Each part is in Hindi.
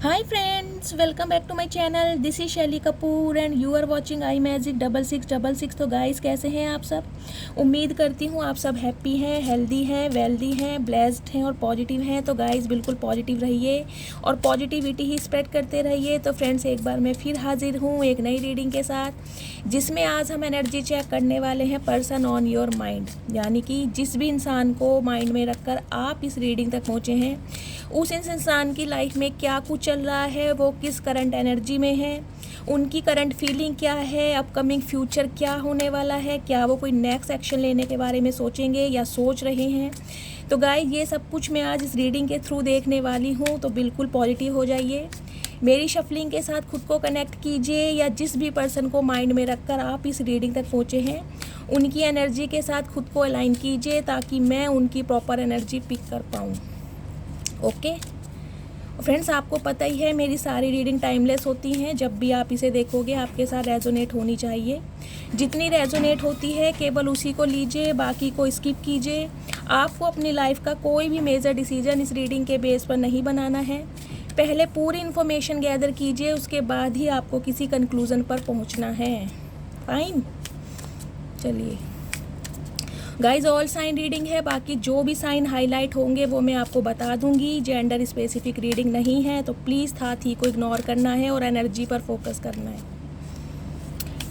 Hi friends, welcome back to my channel. This is शैली Kapoor and you are watching I magic 6666। तो गाइस कैसे हैं आप सब? उम्मीद करती हूँ आप सब हैप्पी हैं, हेल्दी हैं, वेल्दी हैं, ब्लेस्ड हैं और पॉजिटिव हैं। तो गाइस बिल्कुल पॉजिटिव रहिए और पॉजिटिविटी ही स्प्रेड करते रहिए। तो फ्रेंड्स एक बार मैं फिर हाजिर हूँ एक नई रीडिंग के साथ, जिसमें आज हम एनर्जी चेक करने वाले हैं पर्सन ऑन योर माइंड, यानी कि जिस भी इंसान को माइंड में रखकर आप इस रीडिंग तक पहुँचे हैं, उस इंसान की लाइफ में क्या कुछ चल रहा है, वो किस करंट एनर्जी में है, उनकी करंट फीलिंग क्या है, अपकमिंग फ्यूचर क्या होने वाला है, क्या वो कोई नेक्स्ट एक्शन लेने के बारे में सोचेंगे या सोच रहे हैं। तो गाइस ये सब कुछ मैं आज इस रीडिंग के थ्रू देखने वाली हूँ। तो बिल्कुल पॉजिटिव हो जाइए, मेरी शफलिंग के साथ खुद को कनेक्ट कीजिए, या जिस भी पर्सन को माइंड में रखकर आप इस रीडिंग तक पहुँचे हैं उनकी एनर्जी के साथ खुद को अलाइन कीजिए, ताकि मैं उनकी प्रॉपर एनर्जी पिक कर पाऊँ। ओके फ्रेंड्स, आपको पता ही है मेरी सारी रीडिंग टाइमलेस होती हैं। जब भी आप इसे देखोगे आपके साथ रेजोनेट होनी चाहिए। जितनी रेजोनेट होती है केवल उसी को लीजिए, बाकी को स्किप कीजिए। आपको अपनी लाइफ का कोई भी मेजर डिसीजन इस रीडिंग के बेस पर नहीं बनाना है। पहले पूरी इन्फॉर्मेशन गैदर कीजिए, उसके बाद ही आपको किसी कंक्लूज़न पर पहुंचना है। फाइन, चलिए गाइज ऑल साइन रीडिंग है, बाकी जो भी साइन हाईलाइट होंगे वो मैं आपको बता दूंगी। जेंडर स्पेसिफिक रीडिंग नहीं है, तो प्लीज़ था थी को इग्नोर करना है और एनर्जी पर फोकस करना है।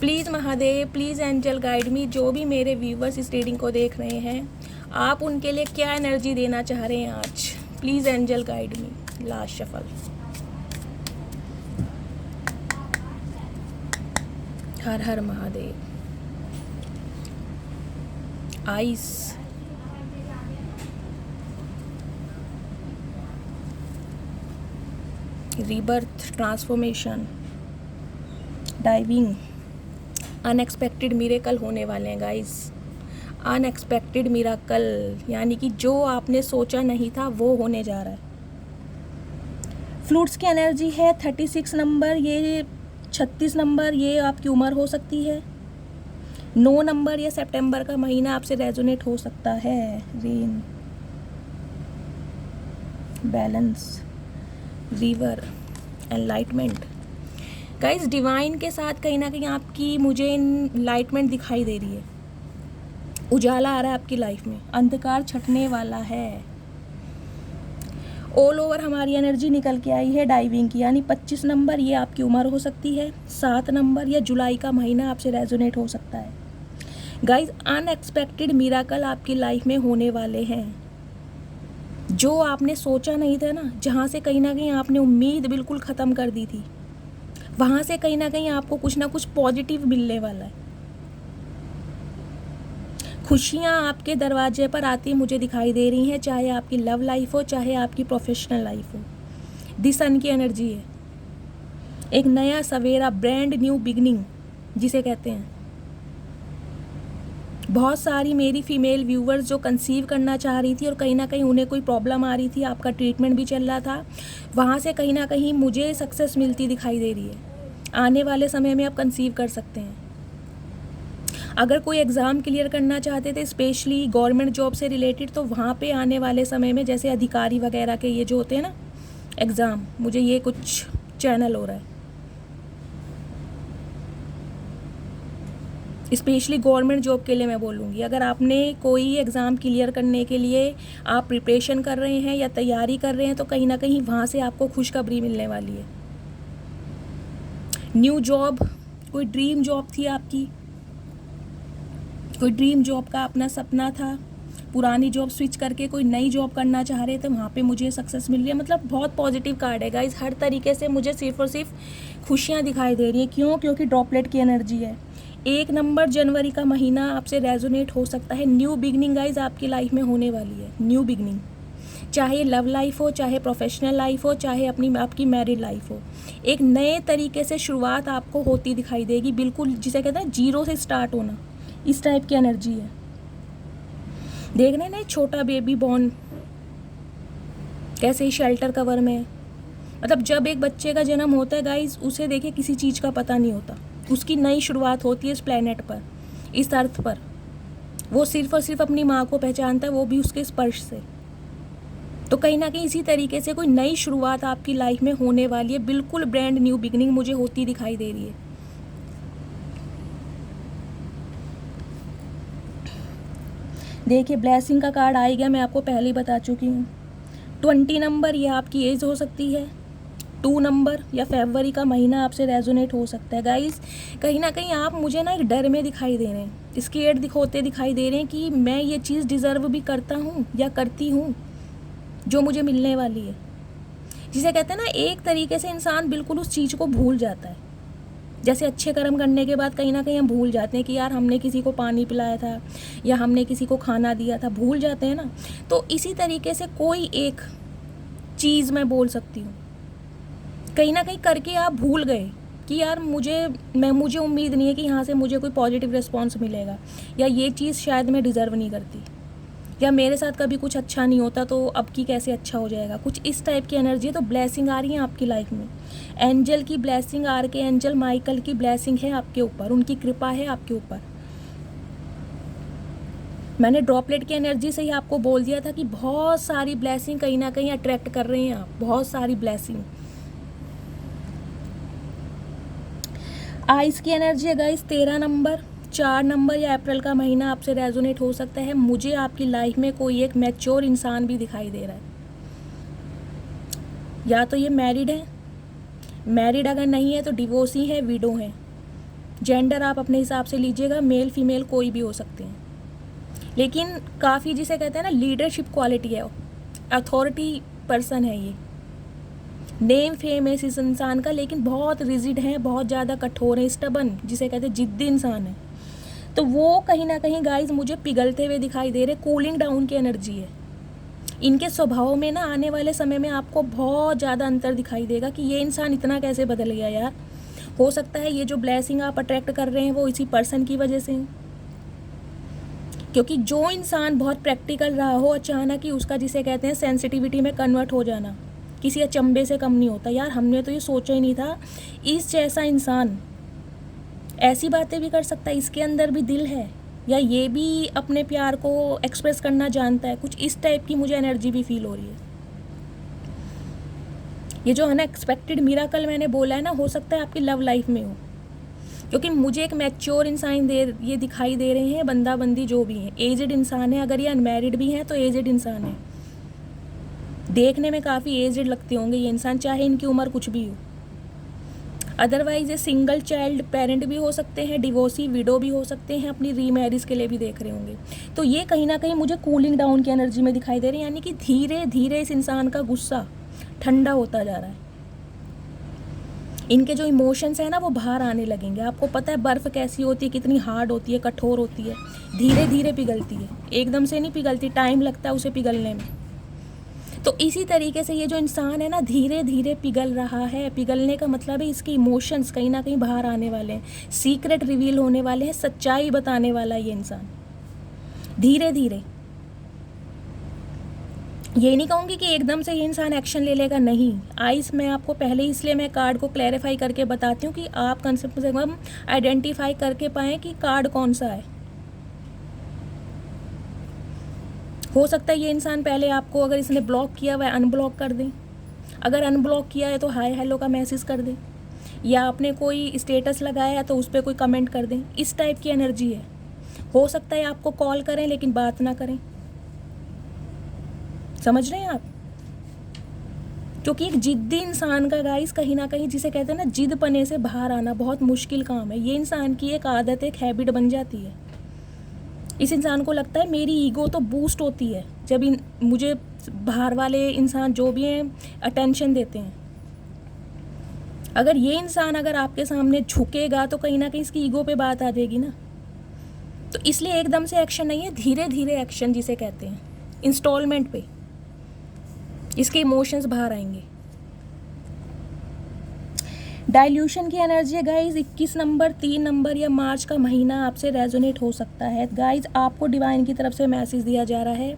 Please Mahadev, please angel guide me. जो भी मेरे व्यूवर्स इस रीडिंग को देख रहे हैं, आप उनके लिए क्या एनर्जी देना चाह रहे हैं आज? Please angel guide me. Last shuffle. हर हर Mahadev. Ice, rebirth, transformation, diving, unexpected miracle होने वाले हैं गाइस। अनएक्सपेक्टेड मिरेकल, यानी कि जो आपने सोचा नहीं था वो होने जा रहा है। फ्लूट्स की एनर्जी है 36 नंबर, ये 36 नंबर, ये आपकी उम्र हो सकती है। 9 नंबर या सितंबर का महीना आपसे रेजोनेट हो सकता है। Rain, balance, river, enlightenment. Guys divine के साथ कहीं ना कहीं आपकी मुझे एनलाइटमेंट दिखाई दे रही है। उजाला आ रहा है आपकी लाइफ में, अंधकार छटने वाला है। ऑल ओवर हमारी एनर्जी निकल के आई है डाइविंग की, यानी 25 नंबर ये आपकी उम्र हो सकती है। 7 नंबर या जुलाई का महीना आपसे रेजोनेट हो सकता है। गाइस अनएक्सपेक्टेड मिरेकल आपकी लाइफ में होने वाले हैं। जो आपने सोचा नहीं था ना, जहाँ से कहीं ना कहीं आपने उम्मीद बिल्कुल ख़त्म कर दी थी, वहाँ से कहीं ना कहीं आपको कुछ ना कुछ पॉजिटिव मिलने वाला है। खुशियाँ आपके दरवाजे पर आती मुझे दिखाई दे रही हैं, चाहे आपकी लव लाइफ हो, चाहे आपकी प्रोफेशनल लाइफ हो। दी सन की एनर्जी है, एक नया सवेरा, ब्रांड न्यू बिगनिंग जिसे कहते हैं। बहुत सारी मेरी फीमेल व्यूवर्स जो कंसीव करना चाह रही थी और कहीं ना कहीं उन्हें कोई प्रॉब्लम आ रही थी, आपका ट्रीटमेंट भी चल रहा था, वहाँ से कहीं ना कहीं मुझे सक्सेस मिलती दिखाई दे रही है। आने वाले समय में आप कंसीव कर सकते हैं। अगर कोई एग्ज़ाम क्लियर करना चाहते थे, स्पेशली गवर्नमेंट जॉब से रिलेटेड, तो वहाँ पे आने वाले समय में जैसे अधिकारी वगैरह के ये जो होते हैं ना एग्ज़ाम, मुझे ये कुछ चैनल हो रहा है। स्पेशली गवर्नमेंट जॉब के लिए मैं बोलूँगी, अगर आपने कोई एग्ज़ाम क्लियर करने के लिए आप प्रिपरेशन कर रहे हैं या तैयारी कर रहे हैं, तो कहीं ना कहीं वहाँ से आपको खुशखबरी मिलने वाली है। न्यू जॉब, कोई ड्रीम जॉब थी आपकी, कोई ड्रीम जॉब का अपना सपना था, पुरानी जॉब स्विच करके कोई नई जॉब करना चाह रहे थे, वहाँ पे मुझे सक्सेस मिल रही है। मतलब बहुत पॉजिटिव कार्ड है गाइज। हर तरीके से मुझे सिर्फ और सिर्फ खुशियाँ दिखाई दे रही है। क्यों? क्योंकि ड्रॉपलेट की एनर्जी है। 1 नंबर जनवरी का महीना आपसे रेजोनेट हो सकता है। न्यू बिगनिंग गाइज आपकी लाइफ में होने वाली है। न्यू बिगनिंग, चाहे लव लाइफ हो, चाहे प्रोफेशनल लाइफ हो, चाहे आपकी मैरिड लाइफ हो, एक नए तरीके से शुरुआत आपको होती दिखाई देगी। बिल्कुल जिसे कहते हैं जीरो से स्टार्ट होना, इस टाइप की एनर्जी है। देख रहे हैं ना छोटा बेबी बॉर्न कैसे ही शेल्टर कवर में है। मतलब जब एक बच्चे का जन्म होता है गाइज, उसे देखिए किसी चीज़ का पता नहीं होता, उसकी नई शुरुआत होती है इस प्लेनेट पर, इस अर्थ पर। वो सिर्फ और सिर्फ अपनी माँ को पहचानता है, वो भी उसके स्पर्श से। तो कहीं ना कहीं इसी तरीके से कोई नई शुरुआत आपकी लाइफ में होने वाली है, बिल्कुल ब्रांड न्यू बिगनिंग मुझे होती दिखाई दे रही है। देखिए ब्लेसिंग का कार्ड आ गया, मैं आपको पहले ही बता चुकी हूँ। 20 नंबर ये आपकी एज हो सकती है, 2 नंबर या फरवरी का महीना आपसे रेजोनेट हो सकता है। गाइस कहीं ना कहीं आप मुझे ना एक डर में दिखाई दे रहे हैं, स्केर्ड दिखोते दिखाई दे रहे हैं कि मैं ये चीज़ डिज़र्व भी करता हूँ या करती हूँ जो मुझे मिलने वाली है। जिसे कहते हैं ना, एक तरीके से इंसान बिल्कुल उस चीज़ को भूल जाता है। जैसे अच्छे कर्म करने के बाद कहीं ना कहीं हम भूल जाते हैं कि यार हमने किसी को पानी पिलाया था या हमने किसी को खाना दिया था, भूल जाते हैं ना। तो इसी तरीके से कोई एक चीज़ मैं बोल सकती हूँ, कहीं ना कहीं करके आप भूल गए कि यार मुझे उम्मीद नहीं है कि यहाँ से मुझे कोई पॉजिटिव रिस्पॉन्स मिलेगा, या ये चीज़ शायद मैं डिज़र्व नहीं करती, या मेरे साथ कभी कुछ अच्छा नहीं होता तो अब की कैसे अच्छा हो जाएगा, कुछ इस टाइप की एनर्जी है। तो ब्लेसिंग आ रही है आपकी लाइफ में, एंजल की ब्लेसिंग, आर्क एंजल माइकल की ब्लेसिंग है आपके ऊपर, उनकी कृपा है आपके ऊपर। मैंने ड्रॉपलेट की एनर्जी से ही आपको बोल दिया था कि बहुत सारी ब्लेसिंग कहीं ना कहीं अट्रैक्ट कर रहे हैं आप, बहुत सारी ब्लेसिंग। आइस की एनर्जी है गाइस, 13 नंबर, 4 नंबर या अप्रैल का महीना आपसे रेजोनेट हो सकता है। मुझे आपकी लाइफ में कोई एक मैच्योर इंसान भी दिखाई दे रहा है, या तो ये मैरिड है, मैरिड अगर नहीं है तो डिवोर्सी है, विडो है। जेंडर आप अपने हिसाब से लीजिएगा, मेल फीमेल कोई भी हो सकते हैं, लेकिन काफ़ी जिसे कहते हैं ना लीडरशिप क्वालिटी है, अथॉरिटी पर्सन है ये, नेम फेम है इस इंसान का, लेकिन बहुत रिजिड है, बहुत ज़्यादा कठोर है, स्टबन जिसे कहते हैं, जिद्दी इंसान है। तो वो कहीं ना कहीं गाइज मुझे पिघलते हुए दिखाई दे रहे, कूलिंग डाउन की एनर्जी है इनके स्वभाव में ना। आने वाले समय में आपको बहुत ज़्यादा अंतर दिखाई देगा कि ये इंसान इतना कैसे बदल गया यार। हो सकता है ये जो ब्लेसिंग आप अट्रैक्ट कर रहे हैं वो इसी पर्सन की वजह से है, क्योंकि जो इंसान बहुत प्रैक्टिकल रहा हो, अचानक ही उसका जिसे कहते हैं सेंसिटिविटी में कन्वर्ट हो जाना किसी अचंभे से कम नहीं होता। यार हमने तो ये सोचा ही नहीं था इस जैसा इंसान ऐसी बातें भी कर सकता है, इसके अंदर भी दिल है, या ये भी अपने प्यार को एक्सप्रेस करना जानता है। कुछ इस टाइप की मुझे एनर्जी भी फील हो रही है। ये जो अनएक्सपेक्टेड मिराकल मैंने बोला है ना, हो सकता है आपकी लव लाइफ में हो, क्योंकि मुझे एक मैच्योर इंसान ये दिखाई दे रहे हैं, बंदा बंदी जो भी है, एजेड इंसान है। अगर ये अनमैरिड भी हैं तो एजेड इंसान है, देखने में काफ़ी एजेड लगते होंगे ये इंसान, चाहे इनकी उम्र कुछ भी हो। अदरवाइज ये सिंगल चाइल्ड पेरेंट भी हो सकते हैं, डिवोर्सी विडो भी हो सकते हैं, अपनी रीमैरिज के लिए भी देख रहे होंगे। तो ये कहीं ना कहीं मुझे कूलिंग डाउन की एनर्जी में दिखाई दे रहे हैं, यानी कि धीरे धीरे इस इंसान का गुस्सा ठंडा होता जा रहा है, इनके जो इमोशंस हैं ना वो बाहर आने लगेंगे। आपको पता है बर्फ़ कैसी होती है, कितनी हार्ड होती है, कठोर होती है, धीरे धीरे पिघलती है, एकदम से नहीं पिघलती, टाइम लगता है उसे पिघलने में। तो इसी तरीके से ये जो इंसान है ना धीरे धीरे पिघल रहा है। पिघलने का मतलब है इसके इमोशंस कहीं ना कहीं बाहर आने वाले हैं, सीक्रेट रिवील होने वाले हैं, सच्चाई बताने वाला है ये इंसान धीरे धीरे। ये नहीं कहूँगी कि एकदम से ये इंसान एक्शन ले लेगा, नहीं। आइस मैं आपको पहले इसलिए मैं कार्ड को क्लैरिफाई करके बताती हूँ कि आप कम से कम आइडेंटिफाई करके पाएँ कि कार्ड कौन सा है। हो सकता है ये इंसान पहले आपको, अगर इसने ब्लॉक किया हुआ है, अनब्लॉक कर दें, अगर अनब्लॉक किया है तो हाय हेलो का मैसेज कर दें, या आपने कोई स्टेटस लगाया है तो उस पर कोई कमेंट कर दें। इस टाइप की एनर्जी है। हो सकता है आपको कॉल करें लेकिन बात ना करें, समझ रहे हैं आप, क्योंकि एक जिद्दी इंसान का गाइस कहीं ना कहीं जिसे कहते हैं ना जिद पने से बाहर आना बहुत मुश्किल काम है। ये इंसान की एक आदत, एक हैबिट बन जाती है। इस इंसान को लगता है मेरी ईगो तो बूस्ट होती है जब मुझे बाहर वाले इंसान जो भी हैं अटेंशन देते हैं। अगर ये इंसान अगर आपके सामने झुकेगा तो कहीं ना कहीं इसकी ईगो पे बात आ जाएगी ना। तो इसलिए एकदम से एक्शन नहीं है, धीरे धीरे एक्शन जिसे कहते हैं, इंस्टॉलमेंट पे इसके इमोशंस बाहर आएंगे। डाइल्यूशन की एनर्जी है गाइज, 21 नंबर, 3 नंबर या मार्च का महीना आपसे रेजोनेट हो सकता है। गाइज आपको डिवाइन की तरफ से मैसेज दिया जा रहा है,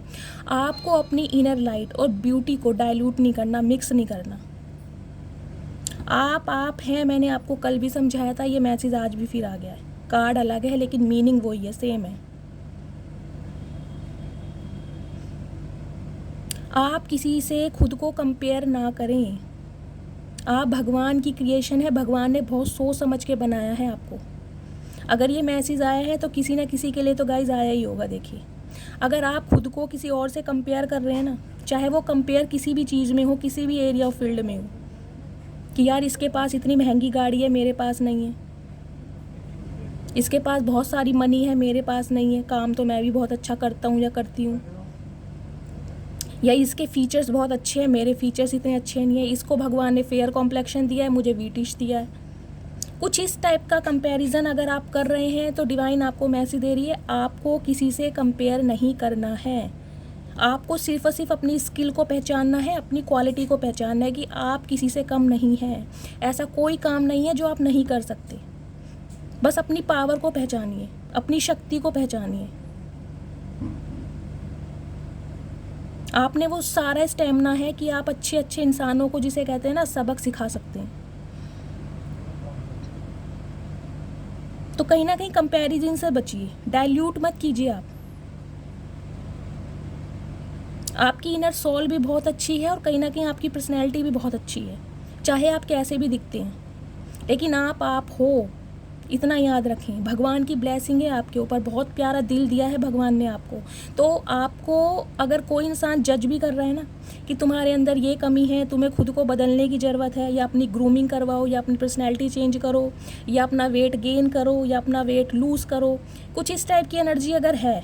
आपको अपनी इनर लाइट और ब्यूटी को डाइल्यूट नहीं करना, मिक्स नहीं करना। आप हैं, मैंने आपको कल भी समझाया था, ये मैसेज आज भी फिर आ गया है। कार्ड अलग है लेकिन मीनिंग वही है, सेम है। आप किसी से खुद को कंपेयर ना करें। आप भगवान की क्रिएशन है, भगवान ने बहुत सोच समझ के बनाया है आपको। अगर ये मैसेज आया है तो किसी ना किसी के लिए तो गाइज आया ही होगा। देखिए, अगर आप खुद को किसी और से कंपेयर कर रहे हैं ना, चाहे वो कंपेयर किसी भी चीज़ में हो, किसी भी एरिया ऑफ फील्ड में हो, कि यार इसके पास इतनी महंगी गाड़ी है, मेरे पास नहीं है, इसके पास बहुत सारी मनी है, मेरे पास नहीं है, काम तो मैं भी बहुत अच्छा करता हूँ या करती हूँ, या इसके फीचर्स बहुत अच्छे हैं, मेरे फीचर्स इतने अच्छे नहीं है, इसको भगवान ने फेयर कॉम्प्लेक्शन दिया है, मुझे वीटिश दिया है। कुछ इस टाइप का कंपैरिजन अगर आप कर रहे हैं तो डिवाइन आपको मैसेज दे रही है, आपको किसी से कंपेयर नहीं करना है। आपको सिर्फ और सिर्फ अपनी स्किल को पहचानना है, अपनी क्वालिटी को पहचानना है कि आप किसी से कम नहीं हैं। ऐसा कोई काम नहीं है जो आप नहीं कर सकते। बस अपनी पावर को पहचानिए, अपनी शक्ति को पहचानिए। आपने वो सारा स्टेमिना है कि आप अच्छे अच्छे इंसानों को, जिसे कहते हैं ना, सबक सिखा सकते हैं। तो कहीं ना कहीं कंपैरिजन से बचिए, डाइल्यूट मत कीजिए। आपकी इनर सोल भी बहुत अच्छी है और कहीं ना कहीं आपकी पर्सनैलिटी भी बहुत अच्छी है, चाहे आप कैसे भी दिखते हैं, लेकिन आप हो, इतना याद रखें। भगवान की ब्लेसिंग है आपके ऊपर, बहुत प्यारा दिल दिया है भगवान ने आपको। तो आपको अगर कोई इंसान जज भी कर रहा है ना कि तुम्हारे अंदर ये कमी है, तुम्हें खुद को बदलने की ज़रूरत है, या अपनी ग्रूमिंग करवाओ, या अपनी पर्सनैलिटी चेंज करो, या अपना वेट गेन करो, या अपना वेट लूज़ करो, कुछ इस टाइप की एनर्जी अगर है,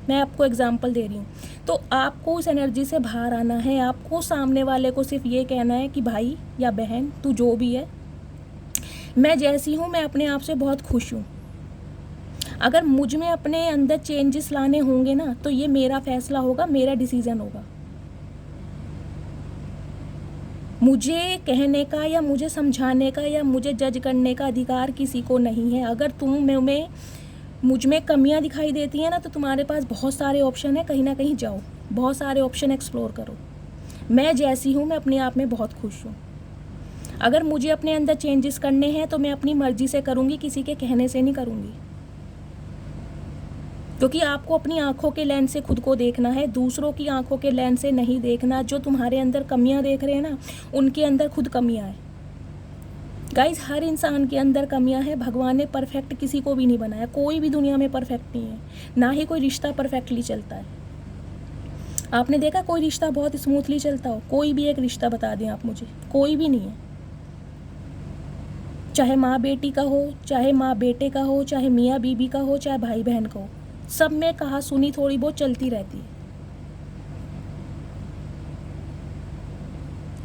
मैं आपको एग्जांपल दे रही हूँ, तो आपको उस एनर्जी से बाहर आना है। आपको सामने वाले को सिर्फ ये कहना है कि भाई या बहन, तू जो भी है, मैं जैसी हूँ, मैं अपने आप से बहुत खुश हूँ। अगर मुझ में अपने अंदर चेंजेस लाने होंगे ना, तो ये मेरा फैसला होगा, मेरा डिसीजन होगा। मुझे कहने का या मुझे समझाने का या मुझे जज करने का अधिकार किसी को नहीं है। अगर मुझ में कमियां दिखाई देती हैं ना, तो तुम्हारे पास बहुत सारे ऑप्शन है, कहीं ना कहीं जाओ, बहुत सारे ऑप्शन एक्सप्लोर करो। मैं जैसी हूँ, मैं अपने आप में बहुत खुश हूँ। अगर मुझे अपने अंदर चेंजेस करने हैं तो मैं अपनी मर्जी से करूँगी, किसी के कहने से नहीं करूँगी। क्योंकि आपको अपनी आंखों के लेंस से खुद को देखना है, दूसरों की आंखों के लेंस से नहीं देखना। जो तुम्हारे अंदर कमियां देख रहे हैं ना, उनके अंदर खुद कमियां हैं। गाइज, हर इंसान के अंदर कमियां हैं। भगवान ने परफेक्ट किसी को भी नहीं बनाया, कोई भी दुनिया में परफेक्ट नहीं है, ना ही कोई रिश्ता परफेक्टली चलता है। आपने देखा कोई रिश्ता बहुत स्मूथली चलता हो? कोई भी एक रिश्ता बता दें आप मुझे, कोई भी नहीं है। चाहे माँ बेटी का हो, चाहे माँ बेटे का हो, चाहे मियाँ बीबी का हो, चाहे भाई बहन का हो, सब में कहा सुनी थोड़ी बहुत चलती रहती है।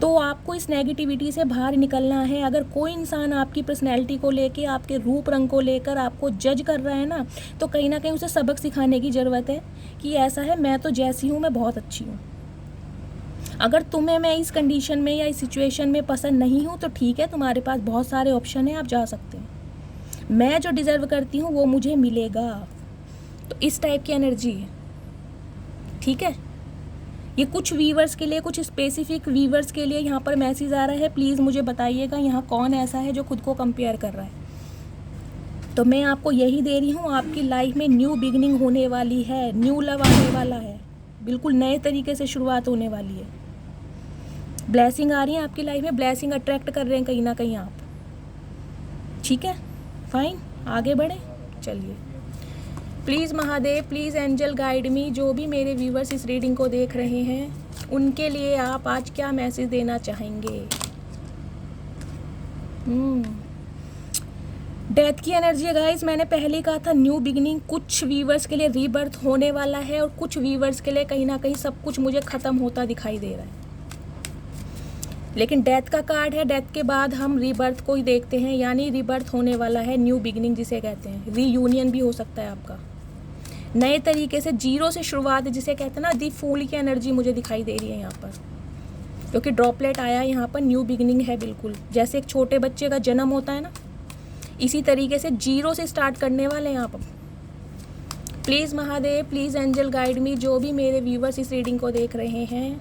तो आपको इस नेगेटिविटी से बाहर निकलना है। अगर कोई इंसान आपकी पर्सनैलिटी को लेके, आपके रूप रंग को लेकर आपको जज कर रहा है ना, तो कहीं ना कहीं उसे सबक सिखाने की ज़रूरत है कि ऐसा है, मैं तो जैसी हूँ, मैं बहुत अच्छी हूँ। अगर तुम्हें मैं इस कंडीशन में या इस सिचुएशन में पसंद नहीं हूँ तो ठीक है, तुम्हारे पास बहुत सारे ऑप्शन हैं, आप जा सकते हैं। मैं जो डिज़र्व करती हूँ वो मुझे मिलेगा। तो इस टाइप की एनर्जी है, ठीक है। ये कुछ व्यूवर्स के लिए, कुछ स्पेसिफिक व्यूवर्स के लिए यहाँ पर मैसेज आ रहा है। प्लीज़ मुझे बताइएगा यहाँ कौन ऐसा है जो खुद को कंपेयर कर रहा है। तो मैं आपको यही दे रही हूँ, आपकी लाइफ में न्यू बिगनिंग होने वाली है, न्यू लव आने वाला है, बिल्कुल नए तरीके से शुरुआत होने वाली है। ब्लेसिंग आ रही है आपकी लाइफ में, ब्लेसिंग अट्रैक्ट कर रहे हैं कहीं ना कहीं आप, ठीक है। फाइन, आगे बढ़े, चलिए। Please Mahadev, please angel guide me. जो भी मेरे व्यूवर्स इस रीडिंग को देख रहे हैं, उनके लिए आप आज क्या मैसेज देना चाहेंगे? डेथ की एनर्जी है गाइस। मैंने पहले कहा था न्यू बिगिनिंग। कुछ व्यूवर्स के लिए रीबर्थ होने वाला है और कुछ व्यूवर्स के लिए कहीं ना कहीं सब कुछ मुझे ख़त्म होता दिखाई दे रहा है। लेकिन डेथ का कार्ड है, डेथ के बाद हम रीबर्थ को ही देखते हैं, यानी रीबर्थ होने वाला है, न्यू बिगिनिंग जिसे कहते हैं। रीयूनियन भी हो सकता है आपका, नए तरीके से जीरो से शुरुआत, जिसे कहते हैं ना, दी फूल की एनर्जी मुझे दिखाई दे रही है यहाँ पर, क्योंकि ड्रॉपलेट आया यहाँ पर। न्यू बिगिनिंग है बिल्कुल, जैसे एक छोटे बच्चे का जन्म होता है ना, इसी तरीके से जीरो से स्टार्ट करने वाले हैं यहाँ पर। Please Mahadev, please angel guide me. जो भी मेरे व्यूवर्स इस रीडिंग को देख रहे हैं,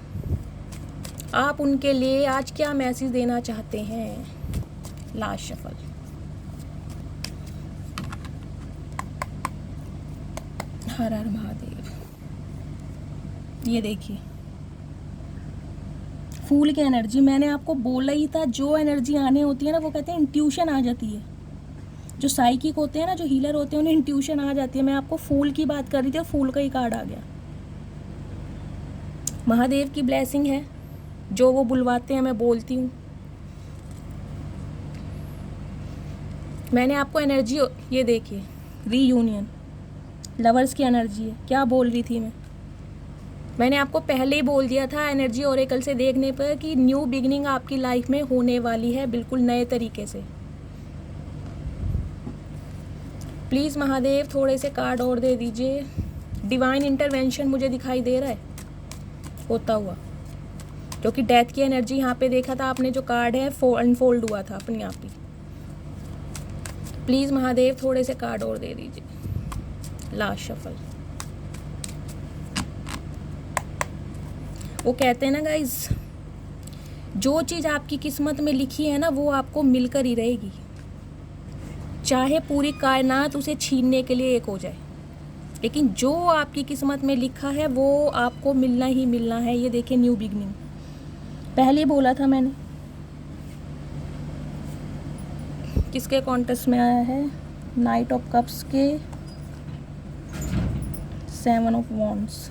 आप उनके लिए आज क्या मैसेज देना चाहते हैं? Last shuffle. हर हर महादेव। ये देखिए, फूल की एनर्जी, मैंने आपको बोला ही था, जो एनर्जी आने होती है ना वो कहते हैं इंट्यूशन आ जाती है। जो साइकिक होते हैं ना, जो हीलर होते हैं, उन्हें इंट्यूशन आ जाती है। मैं आपको फूल की बात कर रही थी और फूल का ही कार्ड आ गया। महादेव की ब्लेसिंग है, जो वो बुलवाते हैं मैं बोलती हूँ। मैंने आपको एनर्जी, ये देखिए रीयूनियन, लवर्स की एनर्जी है। क्या बोल रही थी मैंने आपको पहले ही बोल दिया था एनर्जी ओरेकल से देखने पर कि न्यू बिगनिंग आपकी लाइफ में होने वाली है, बिल्कुल नए तरीके से। प्लीज़ महादेव थोड़े से कार्ड और दे दीजिए। डिवाइन इंटरवेंशन मुझे दिखाई दे रहा है होता हुआ, क्योंकि डेथ की एनर्जी यहाँ पे देखा था आपने, जो कार्ड है अनफोल्ड हुआ था अपने आप ही। प्लीज़ महादेव थोड़े से कार्ड और दे दीजिए। Last shuffle. वो कहते हैं ना गाइज, जो चीज़ आपकी किस्मत में लिखी है ना वो आपको मिलकर ही रहेगी, चाहे पूरी कायनात उसे छीनने के लिए एक हो जाए, लेकिन जो आपकी किस्मत में लिखा है वो आपको मिलना ही मिलना है। ये देखिए न्यू बिगनिंग, पहले बोला था मैंने। किसके कॉन्टेस्ट में आया है? नाइट ऑफ कप्स के 7 ऑफ वॉन्ड्स।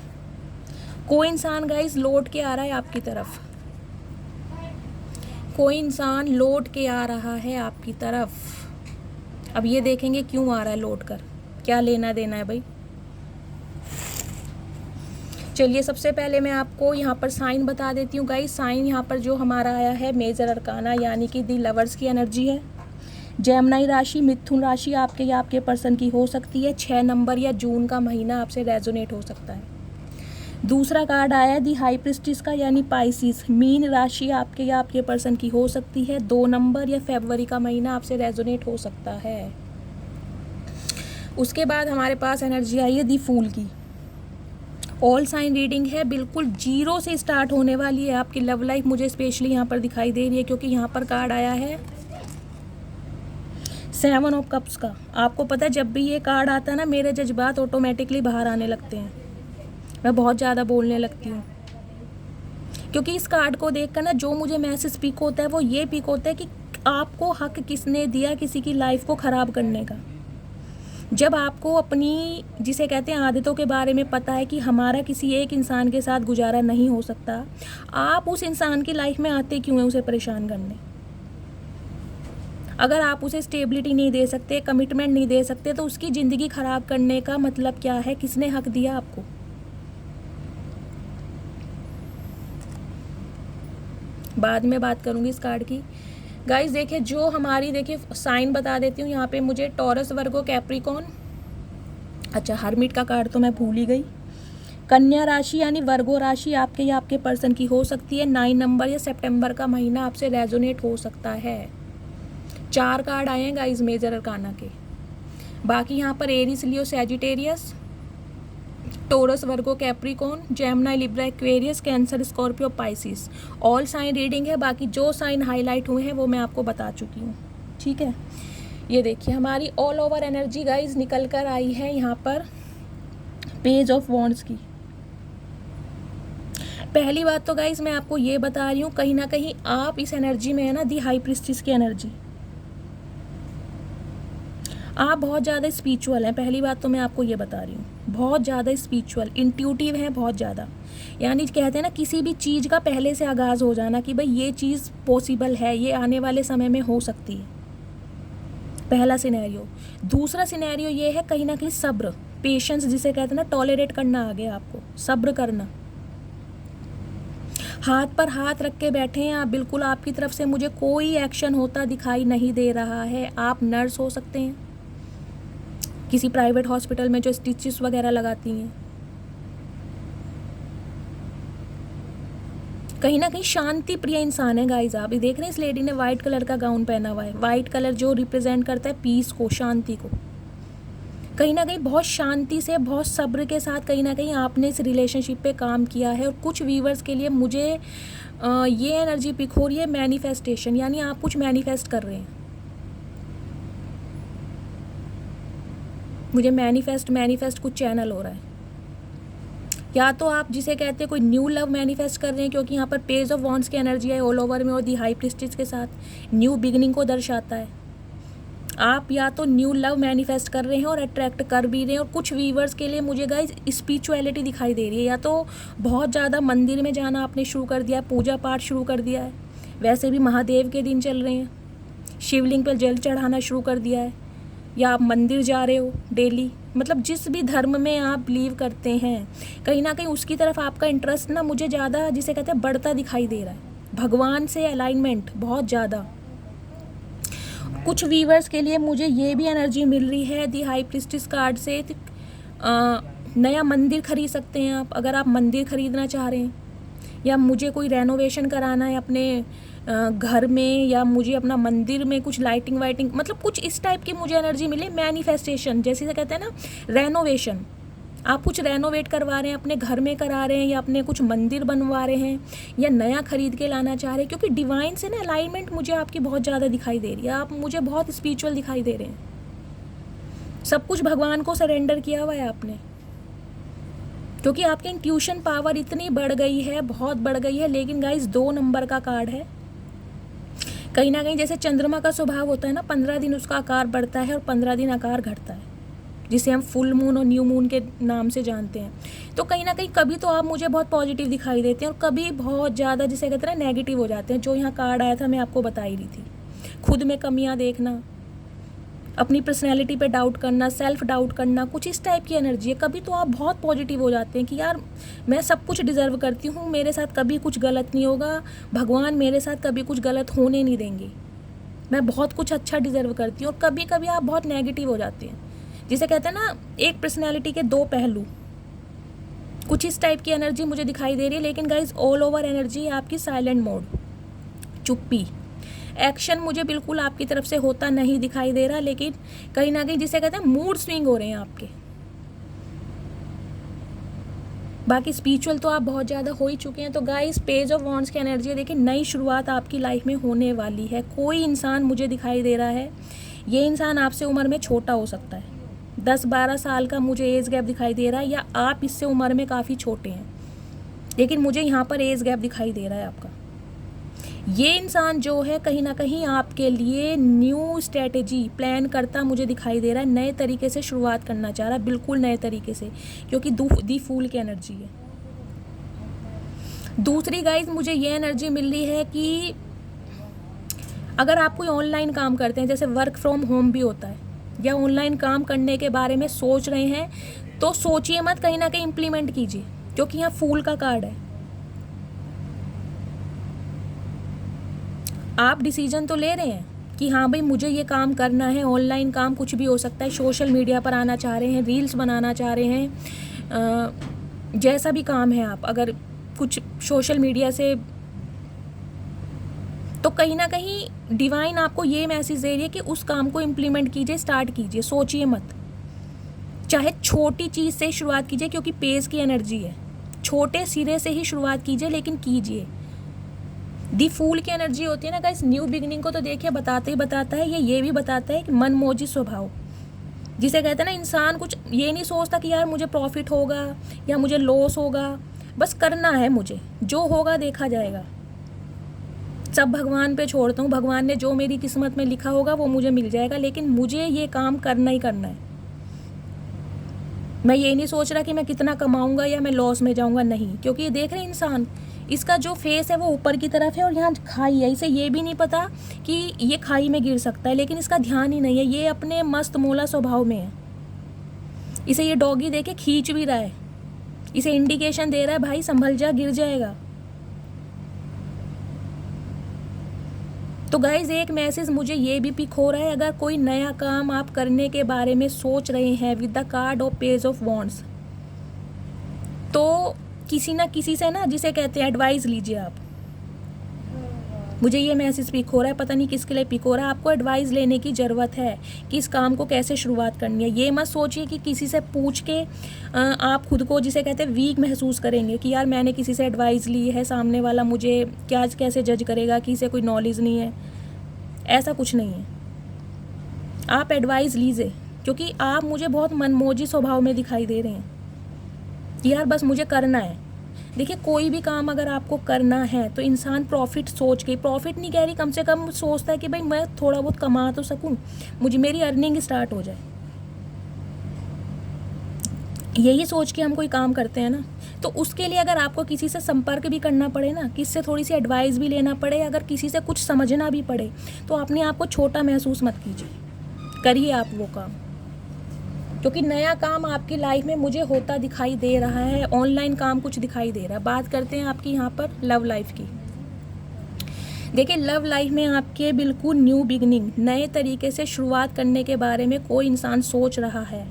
कोई इंसान गाइस लौट के आ रहा है आपकी तरफ, कोई इंसान लौट के आ रहा है आपकी तरफ। अब ये देखेंगे क्यों आ रहा है लौट कर, क्या लेना देना है भाई। चलिए सबसे पहले मैं आपको यहाँ पर साइन बता देती हूँ गाइस। साइन यहाँ पर जो हमारा आया है मेजर अरकाना, यानी कि दी लवर्स की एनर्जी है। जेमिनी राशि, मिथुन राशि आपके या आपके पर्सन की हो सकती है। 6 नंबर या जून का महीना आपसे रेजोनेट हो सकता है। दूसरा कार्ड आया दी हाई प्रिस्टिस का, यानी पाइसिस, मीन राशि आपके या आपके पर्सन की हो सकती है। 2 नंबर या फरवरी का महीना आपसे रेजोनेट हो सकता है। उसके बाद हमारे पास एनर्जी आई है दी फूल की। ऑल साइन रीडिंग है, बिल्कुल 0 से स्टार्ट होने वाली है आपकी लव लाइफ। मुझे स्पेशली यहाँ पर दिखाई दे रही है क्योंकि यहाँ पर कार्ड आया है 7 ऑफ कप्स का। आपको पता है जब भी ये कार्ड आता है ना, मेरे जज्बात ऑटोमेटिकली बाहर आने लगते हैं, मैं बहुत ज़्यादा बोलने लगती हूँ, क्योंकि इस कार्ड को देखकर ना जो मुझे मैसेज पिक होता है वो ये पिक होता है कि आपको हक किसने दिया किसी की लाइफ को ख़राब करने का। जब आपको अपनी, जिसे कहते हैं आदतों के बारे में पता है कि हमारा किसी एक इंसान के साथ गुजारा नहीं हो सकता, आप उस इंसान की लाइफ में आते क्यों हैं उसे परेशान करने। अगर आप उसे स्टेबिलिटी नहीं दे सकते, कमिटमेंट नहीं दे सकते, तो उसकी ज़िंदगी ख़राब करने का मतलब क्या है? किसने हक दिया आपको? बाद में बात करूंगी इस कार्ड की। गाइस देखिए जो हमारी, देखिए साइन बता देती हूँ यहाँ पे मुझे, टॉरस, वर्गो, कैप्रिकॉन। अच्छा हर्मिट का कार्ड तो मैं भूल ही गई। कन्या राशि यानी वर्गो राशि आपके या आपके पर्सन की हो सकती है। 9 नंबर या सितंबर का महीना आपसे रेजोनेट हो सकता है। 4 कार्ड आए हैं गाइस मेजर अरकाना के। बाकी यहाँ पर Aries, Leo, Sagittarius, Taurus, Virgo, Capricorn, Gemini, Libra, Aquarius, Cancer, Scorpio, Pisces. All sign reading है, बाकी जो साइन हाईलाइट हुए हैं वो मैं आपको बता चुकी हूँ, ठीक है। ये देखिए हमारी ऑल ओवर एनर्जी गाइज निकल कर आई है यहाँ पर पेज ऑफ वॉन्ड्स की। पहली बात तो गाइज मैं आपको ये बता रही हूँ, कहीं ना कहीं आप इस एनर्जी में है ना, दी हाई प्रिस्टिस की एनर्जी। आप बहुत ज़्यादा स्पिरिचुअल हैं, पहली बात तो मैं आपको ये बता रही हूँ, बहुत ज़्यादा स्पिरिचुअल, इंट्यूटिव हैं बहुत ज़्यादा। यानी कहते हैं ना किसी भी चीज़ का पहले से आगाज़ हो जाना कि भाई ये चीज़ पॉसिबल है, ये आने वाले समय में हो सकती है, पहला सिनेरियो। दूसरा सिनेरियो ये है कहीं ना कहीं सब्र, पेशेंस जिसे कहते हैं ना, टॉलरेट करना आ गया आपको, सब्र करना। हाथ पर हाथ रख के बैठे हैं आप, बिल्कुल आपकी तरफ से मुझे कोई एक्शन होता दिखाई नहीं दे रहा है। आप नर्स हो सकते हैं किसी प्राइवेट हॉस्पिटल में जो स्टिचेस वगैरह लगाती हैं। कहीं ना कहीं शांति प्रिय इंसान है गाइज आप। देख रहे हैं इस लेडी ने वाइट कलर का गाउन पहना हुआ है, वाइट कलर जो रिप्रेजेंट करता है पीस को, शांति को। कहीं ना कहीं बहुत शांति से, बहुत सब्र के साथ कहीं ना कहीं आपने इस रिलेशनशिप पे काम किया है। और कुछ व्यूवर्स के लिए मुझे ये एनर्जी पिक हो रही है मैनिफेस्टेशन, यानी आप कुछ मैनिफेस्ट कर रहे हैं। मुझे मैनिफेस्ट कुछ चैनल हो रहा है। या तो आप जिसे कहते हैं कोई न्यू लव मैनिफेस्ट कर रहे हैं, क्योंकि यहाँ पर पेज ऑफ वॉन्ड्स की एनर्जी है ऑल ओवर में और दी हाई प्रीस्टेस के साथ न्यू बिगनिंग को दर्शाता है। आप या तो न्यू लव मैनिफेस्ट कर रहे हैं और अट्रैक्ट कर भी रहे हैं। और कुछ व्यूवर्स के लिए मुझे गाइस स्पिरिचुअलिटी दिखाई दे रही है, या तो बहुत ज़्यादा मंदिर में जाना आपने शुरू कर दिया है, पूजा पाठ शुरू कर दिया है। वैसे भी महादेव के दिन चल रहे हैं, शिवलिंग पर जल चढ़ाना शुरू कर दिया है, या आप मंदिर जा रहे हो डेली। मतलब जिस भी धर्म में आप बिलीव करते हैं, कहीं ना कहीं उसकी तरफ आपका इंटरेस्ट ना मुझे ज़्यादा जिसे कहते हैं बढ़ता दिखाई दे रहा है। भगवान से अलाइनमेंट बहुत ज़्यादा। कुछ व्यूवर्स के लिए मुझे ये भी एनर्जी मिल रही है दी हाई प्रीस्टेस कार्ड से, नया मंदिर खरीद सकते हैं आप, अगर आप मंदिर खरीदना चाह रहे हैं, या मुझे कोई रेनोवेशन कराना है अपने घर में, या मुझे अपना मंदिर में कुछ लाइटिंग वाइटिंग, मतलब कुछ इस टाइप की मुझे एनर्जी मिले। मैनिफेस्टेशन जैसे से कहते हैं ना, रेनोवेशन, आप कुछ रेनोवेट करवा रहे हैं, अपने घर में करा रहे हैं, या अपने कुछ मंदिर बनवा रहे हैं, या नया खरीद के लाना चाह रहे हैं। क्योंकि डिवाइन से ना अलाइनमेंट मुझे आपकी बहुत ज़्यादा दिखाई दे रही है, आप मुझे बहुत स्पिरिचुअल दिखाई दे रहे हैं। सब कुछ भगवान को सरेंडर किया हुआ है आपने, क्योंकि आपकी इंट्यूशन पावर इतनी बढ़ गई है, बहुत बढ़ गई है। लेकिन गाइस 2 नंबर का कार्ड है, कहीं ना कहीं जैसे चंद्रमा का स्वभाव होता है ना, 15 दिन उसका आकार बढ़ता है और 15 दिन आकार घटता है, जिसे हम फुल मून और न्यू मून के नाम से जानते हैं। तो कहीं ना कहीं कभी तो आप मुझे बहुत पॉजिटिव दिखाई देते हैं और कभी बहुत ज़्यादा जिसे कहते हैं ना नेगेटिव हो जाते हैं। जो यहाँ कार्ड आया था मैं आपको बता ही रही थी, खुद में कमियाँ देखना, अपनी पर्सनैलिटी पे डाउट करना, सेल्फ डाउट करना, कुछ इस टाइप की एनर्जी है। कभी तो आप बहुत पॉजिटिव हो जाते हैं कि यार मैं सब कुछ डिज़र्व करती हूँ, मेरे साथ कभी कुछ गलत नहीं होगा, भगवान मेरे साथ कभी कुछ गलत होने नहीं देंगे, मैं बहुत कुछ अच्छा डिज़र्व करती हूँ। और कभी कभी आप बहुत नेगेटिव हो जाते हैं, जिसे कहते हैं ना एक पर्सनैलिटी के 2 पहलू, कुछ इस टाइप की एनर्जी मुझे दिखाई दे रही है। लेकिन गाइज ऑल ओवर एनर्जी है आपकी साइलेंट मोड, चुप्पी। एक्शन मुझे बिल्कुल आपकी तरफ से होता नहीं दिखाई दे रहा, लेकिन कहीं ना कहीं जिसे कहते हैं मूड स्विंग हो रहे हैं आपके। बाकी स्पिरिचुअल तो आप बहुत ज़्यादा हो ही चुके हैं। तो गाइस पेज ऑफ वॉन्ड्स की एनर्जी देखिए, नई शुरुआत आपकी लाइफ में होने वाली है। कोई इंसान मुझे दिखाई दे रहा है, ये इंसान आपसे उम्र में छोटा हो सकता है, 10-12 साल का मुझे एज गैप दिखाई दे रहा है, या आप इससे उम्र में काफ़ी छोटे हैं, लेकिन मुझे यहाँ पर एज गैप दिखाई दे रहा है आपका। ये इंसान जो है कहीं ना कहीं आपके लिए न्यू स्ट्रेटेजी प्लान करता मुझे दिखाई दे रहा है, नए तरीके से शुरुआत करना चाह रहा है, बिल्कुल नए तरीके से, क्योंकि दी फूल की एनर्जी है। दूसरी गाइज मुझे ये एनर्जी मिल रही है कि अगर आप कोई ऑनलाइन काम करते हैं, जैसे वर्क फ्रॉम होम भी होता है, या ऑनलाइन काम करने के बारे में सोच रहे हैं, तो सोचिए मत, कहीं ना कहीं इम्प्लीमेंट कीजिए, क्योंकि यहाँ फूल का कार्ड है। आप डिसीजन तो ले रहे हैं कि हाँ भाई मुझे ये काम करना है, ऑनलाइन काम कुछ भी हो सकता है, सोशल मीडिया पर आना चाह रहे हैं, रील्स बनाना चाह रहे हैं, जैसा भी काम है आप अगर कुछ सोशल मीडिया से, तो कहीं ना कहीं डिवाइन आपको ये मैसेज दे रही है कि उस काम को इम्प्लीमेंट कीजिए, स्टार्ट कीजिए, सोचिए मत। चाहे छोटी चीज़ से शुरुआत कीजिए, क्योंकि पेज की एनर्जी है, छोटे सिरे से ही शुरुआत कीजिए, लेकिन कीजिए। दी फूल की एनर्जी होती है ना गाइस, न्यू बिगनिंग को तो देखिए बताते ही बताता है, ये भी बताता है कि मनमोजी स्वभाव, जिसे कहते हैं ना इंसान कुछ ये नहीं सोचता कि यार मुझे प्रॉफिट होगा या मुझे लॉस होगा, बस करना है, मुझे जो होगा देखा जाएगा, सब भगवान पे छोड़ता हूँ, भगवान ने जो मेरी किस्मत में लिखा होगा वो मुझे मिल जाएगा, लेकिन मुझे ये काम करना ही करना है। मैं ये नहीं सोच रहा कि मैं कितना कमाऊंगा या मैं लॉस में जाऊंगा, नहीं, क्योंकि ये देख रहे इंसान, इसका जो फेस है वो ऊपर की तरफ है और यहाँ खाई है, इसे ये भी नहीं पता कि ये खाई में गिर सकता है, लेकिन इसका ध्यान ही नहीं है, ये अपने मस्त मोला स्वभाव में है। इसे ये डॉगी देके खींच भी रहा है, इसे इंडिकेशन दे रहा है भाई संभल जा, गिर जाएगा। तो गाइज एक मैसेज मुझे ये भी पिक हो रहा है, अगर कोई नया काम आप करने के बारे में सोच रहे हैं with the card of page of wands, तो किसी ना किसी से ना जिसे कहते हैं एडवाइस लीजिए आप। मुझे ये मैसेज पिक हो रहा है, पता नहीं किसके लिए पिक हो रहा है, आपको एडवाइस लेने की ज़रूरत है कि इस काम को कैसे शुरुआत करनी है। ये मत सोचिए कि किसी से पूछ के आप खुद को जिसे कहते हैं वीक महसूस करेंगे कि यार मैंने किसी से एडवाइस ली है, सामने वाला मुझे क्या कैसे जज करेगा कि इसे कोई नॉलेज नहीं है, ऐसा कुछ नहीं है। आप एडवाइस लीजिए, क्योंकि आप मुझे बहुत मनमोजी स्वभाव में दिखाई दे रहे हैं, यार बस मुझे करना है। देखिए कोई भी काम अगर आपको करना है तो इंसान प्रॉफिट सोच के, प्रॉफिट नहीं कह रही, कम से कम सोचता है कि भाई मैं थोड़ा बहुत कमा तो सकूं, मुझे मेरी अर्निंग स्टार्ट हो जाए। यही सोच के हम कोई काम करते हैं ना। तो उसके लिए अगर आपको किसी से संपर्क भी करना पड़े ना, किसी से थोड़ी सी एडवाइस भी लेना पड़े, अगर किसी से कुछ समझना भी पड़े, तो अपने आप को छोटा महसूस मत कीजिए, करिए आप वो काम। क्योंकि नया काम आपकी लाइफ में मुझे होता दिखाई दे रहा है, ऑनलाइन काम कुछ दिखाई दे रहा है। बात करते हैं आपकी यहाँ पर लव लाइफ की। देखिए लव लाइफ में आपके बिल्कुल न्यू बिगनिंग, नए तरीके से शुरुआत करने के बारे में कोई इंसान सोच रहा है।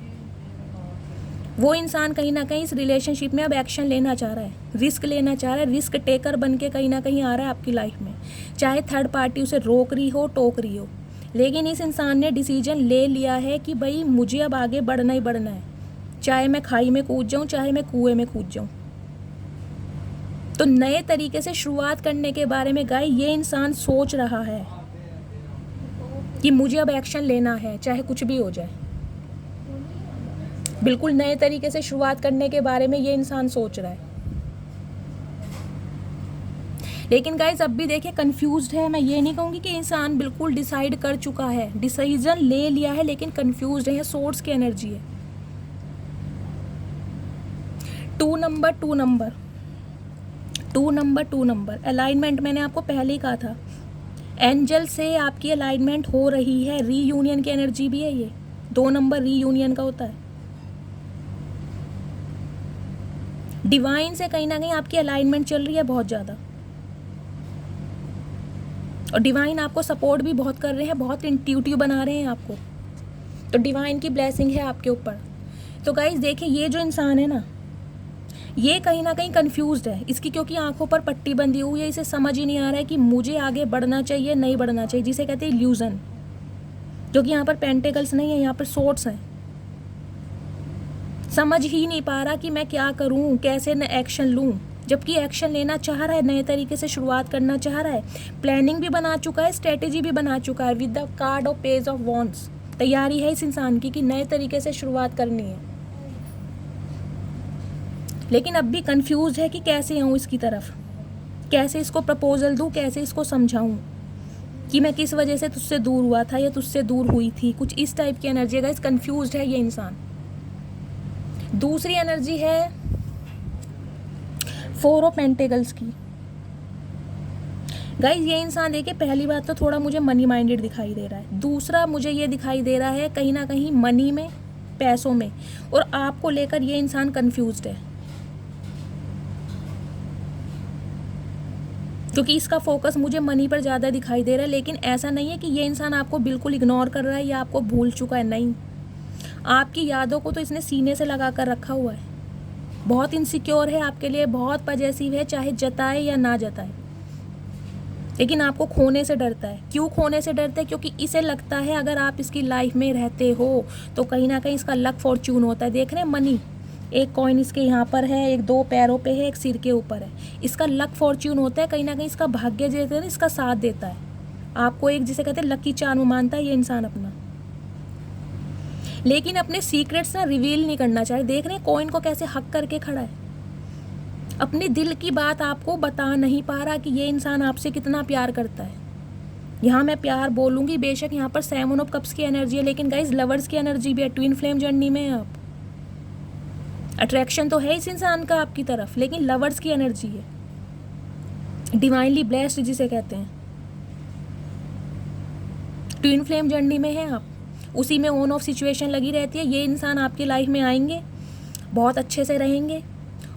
वो इंसान कहीं ना कहीं इस रिलेशनशिप में अब एक्शन लेना चाह रहा है, रिस्क लेना चाह रहा है, रिस्क टेकर बन के कहीं ना कहीं आ रहा है आपकी लाइफ में। चाहे थर्ड पार्टी उसे रोक रही हो, टोक रही हो, लेकिन इस इंसान ने डिसीजन ले लिया है कि भाई मुझे अब आगे बढ़ना ही बढ़ना है, चाहे मैं खाई में कूद जाऊँ, चाहे मैं कुएं में कूद जाऊँ। तो नए तरीके से शुरुआत करने के बारे में गाय ये इंसान सोच रहा है कि मुझे अब एक्शन लेना है, चाहे कुछ भी हो जाए। बिल्कुल नए तरीके से शुरुआत करने के बारे में ये इंसान सोच रहा है। लेकिन गाइस अब भी देखिए कंफ्यूज्ड है। मैं ये नहीं कहूँगी कि इंसान बिल्कुल डिसाइड कर चुका है, डिसीजन ले लिया है, लेकिन कंफ्यूज्ड है। सोर्स की एनर्जी है। 2 नंबर अलाइनमेंट मैंने आपको पहले ही कहा था, एंजल से आपकी अलाइनमेंट हो रही है। रीयूनियन की एनर्जी भी है ये, 2 नंबर रीयूनियन का होता है। डिवाइन से कहीं ना कहीं आपकी अलाइनमेंट चल रही है बहुत ज़्यादा, और डिवाइन आपको सपोर्ट भी बहुत कर रहे हैं, बहुत इंट्यूटिव बना रहे हैं आपको। तो डिवाइन की ब्लेसिंग है आपके ऊपर। तो गाइस देखिए ये जो इंसान है ना, ये कहीं ना कहीं कंफ्यूज्ड है। इसकी क्योंकि आंखों पर पट्टी बंधी हुई है, इसे समझ ही नहीं आ रहा है कि मुझे आगे बढ़ना चाहिए नहीं बढ़ना चाहिए, जिसे कहते हैं इल्यूजन। क्योंकि यहाँ पर पेंटिकल्स नहीं है, यहाँ पर सोर्ट्स हैं। समझ ही नहीं पा रहा कि मैं क्या करूँ, कैसे न एक्शन लूँ, जबकि एक्शन लेना चाह रहा है, नए तरीके से शुरुआत करना चाह रहा है। प्लानिंग भी बना चुका है, स्ट्रेटेजी भी बना चुका है। With the card of page of wands तैयारी है इस इंसान की कि नए तरीके से शुरुआत करनी है। लेकिन अब भी कंफ्यूज है कि कैसे आऊँ इसकी तरफ, कैसे इसको प्रपोजल दूँ, कैसे इसको समझाऊँ कि मैं किस वजह से तुझसे दूर हुआ था या तुझसे दूर हुई थी। कुछ इस टाइप की एनर्जी है गाइस, कंफ्यूज्ड है ये इंसान। दूसरी एनर्जी है 4 ऑफ पेंटिकल्स की। गाइज ये इंसान देखिए, पहली बात तो थोड़ा मुझे मनी माइंडेड दिखाई दे रहा है। दूसरा मुझे ये दिखाई दे रहा है कहीं ना कहीं मनी में, पैसों में, और आपको लेकर ये इंसान कंफ्यूज्ड है। क्योंकि इसका फोकस मुझे मनी पर ज़्यादा दिखाई दे रहा है। लेकिन ऐसा नहीं है कि ये इंसान आपको बिल्कुल इग्नोर कर रहा है या आपको भूल चुका है, नहीं। आपकी यादों को तो इसने सीने से लगा कर रखा हुआ है। बहुत इनसिक्योर है आपके लिए, बहुत पजेसिव है, चाहे जताए या ना जताए। लेकिन आपको खोने से डरता है। क्यों खोने से डरता है? क्योंकि इसे लगता है अगर आप इसकी लाइफ में रहते हो तो कहीं ना कहीं इसका लक फॉर्च्यून होता है। देख रहे हैं मनी, एक कॉइन इसके यहाँ पर है, एक 2 पैरों पे है, एक सिर के ऊपर है। इसका लक फॉर्च्यून होता है, कहीं ना कहीं इसका भाग्य जो है ना, इसका साथ देता है। आपको एक जिसे कहते हैं लकी चार्म मानता है ये इंसान अपना। लेकिन अपने सीक्रेट्स ना रिवील नहीं करना चाहे। देख रहे हैं कॉइन को कैसे हक करके खड़ा है। अपने दिल की बात आपको बता नहीं पा रहा कि ये इंसान आपसे कितना प्यार करता है। यहाँ मैं प्यार बोलूँगी, बेशक यहाँ पर 7 ऑफ कप्स की एनर्जी है, लेकिन गाइज लवर्स की एनर्जी भी है। ट्विन फ्लेम जर्नी में है आप। अट्रैक्शन तो है इस इंसान का आपकी तरफ, लेकिन लवर्स की एनर्जी है। डिवाइनली ब्लेस्ड जिसे कहते हैं, ट्विन फ्लेम जर्नी में है आप। उसी में ऑन ऑफ सिचुएशन लगी रहती है। ये इंसान आपकी लाइफ में आएंगे, बहुत अच्छे से रहेंगे,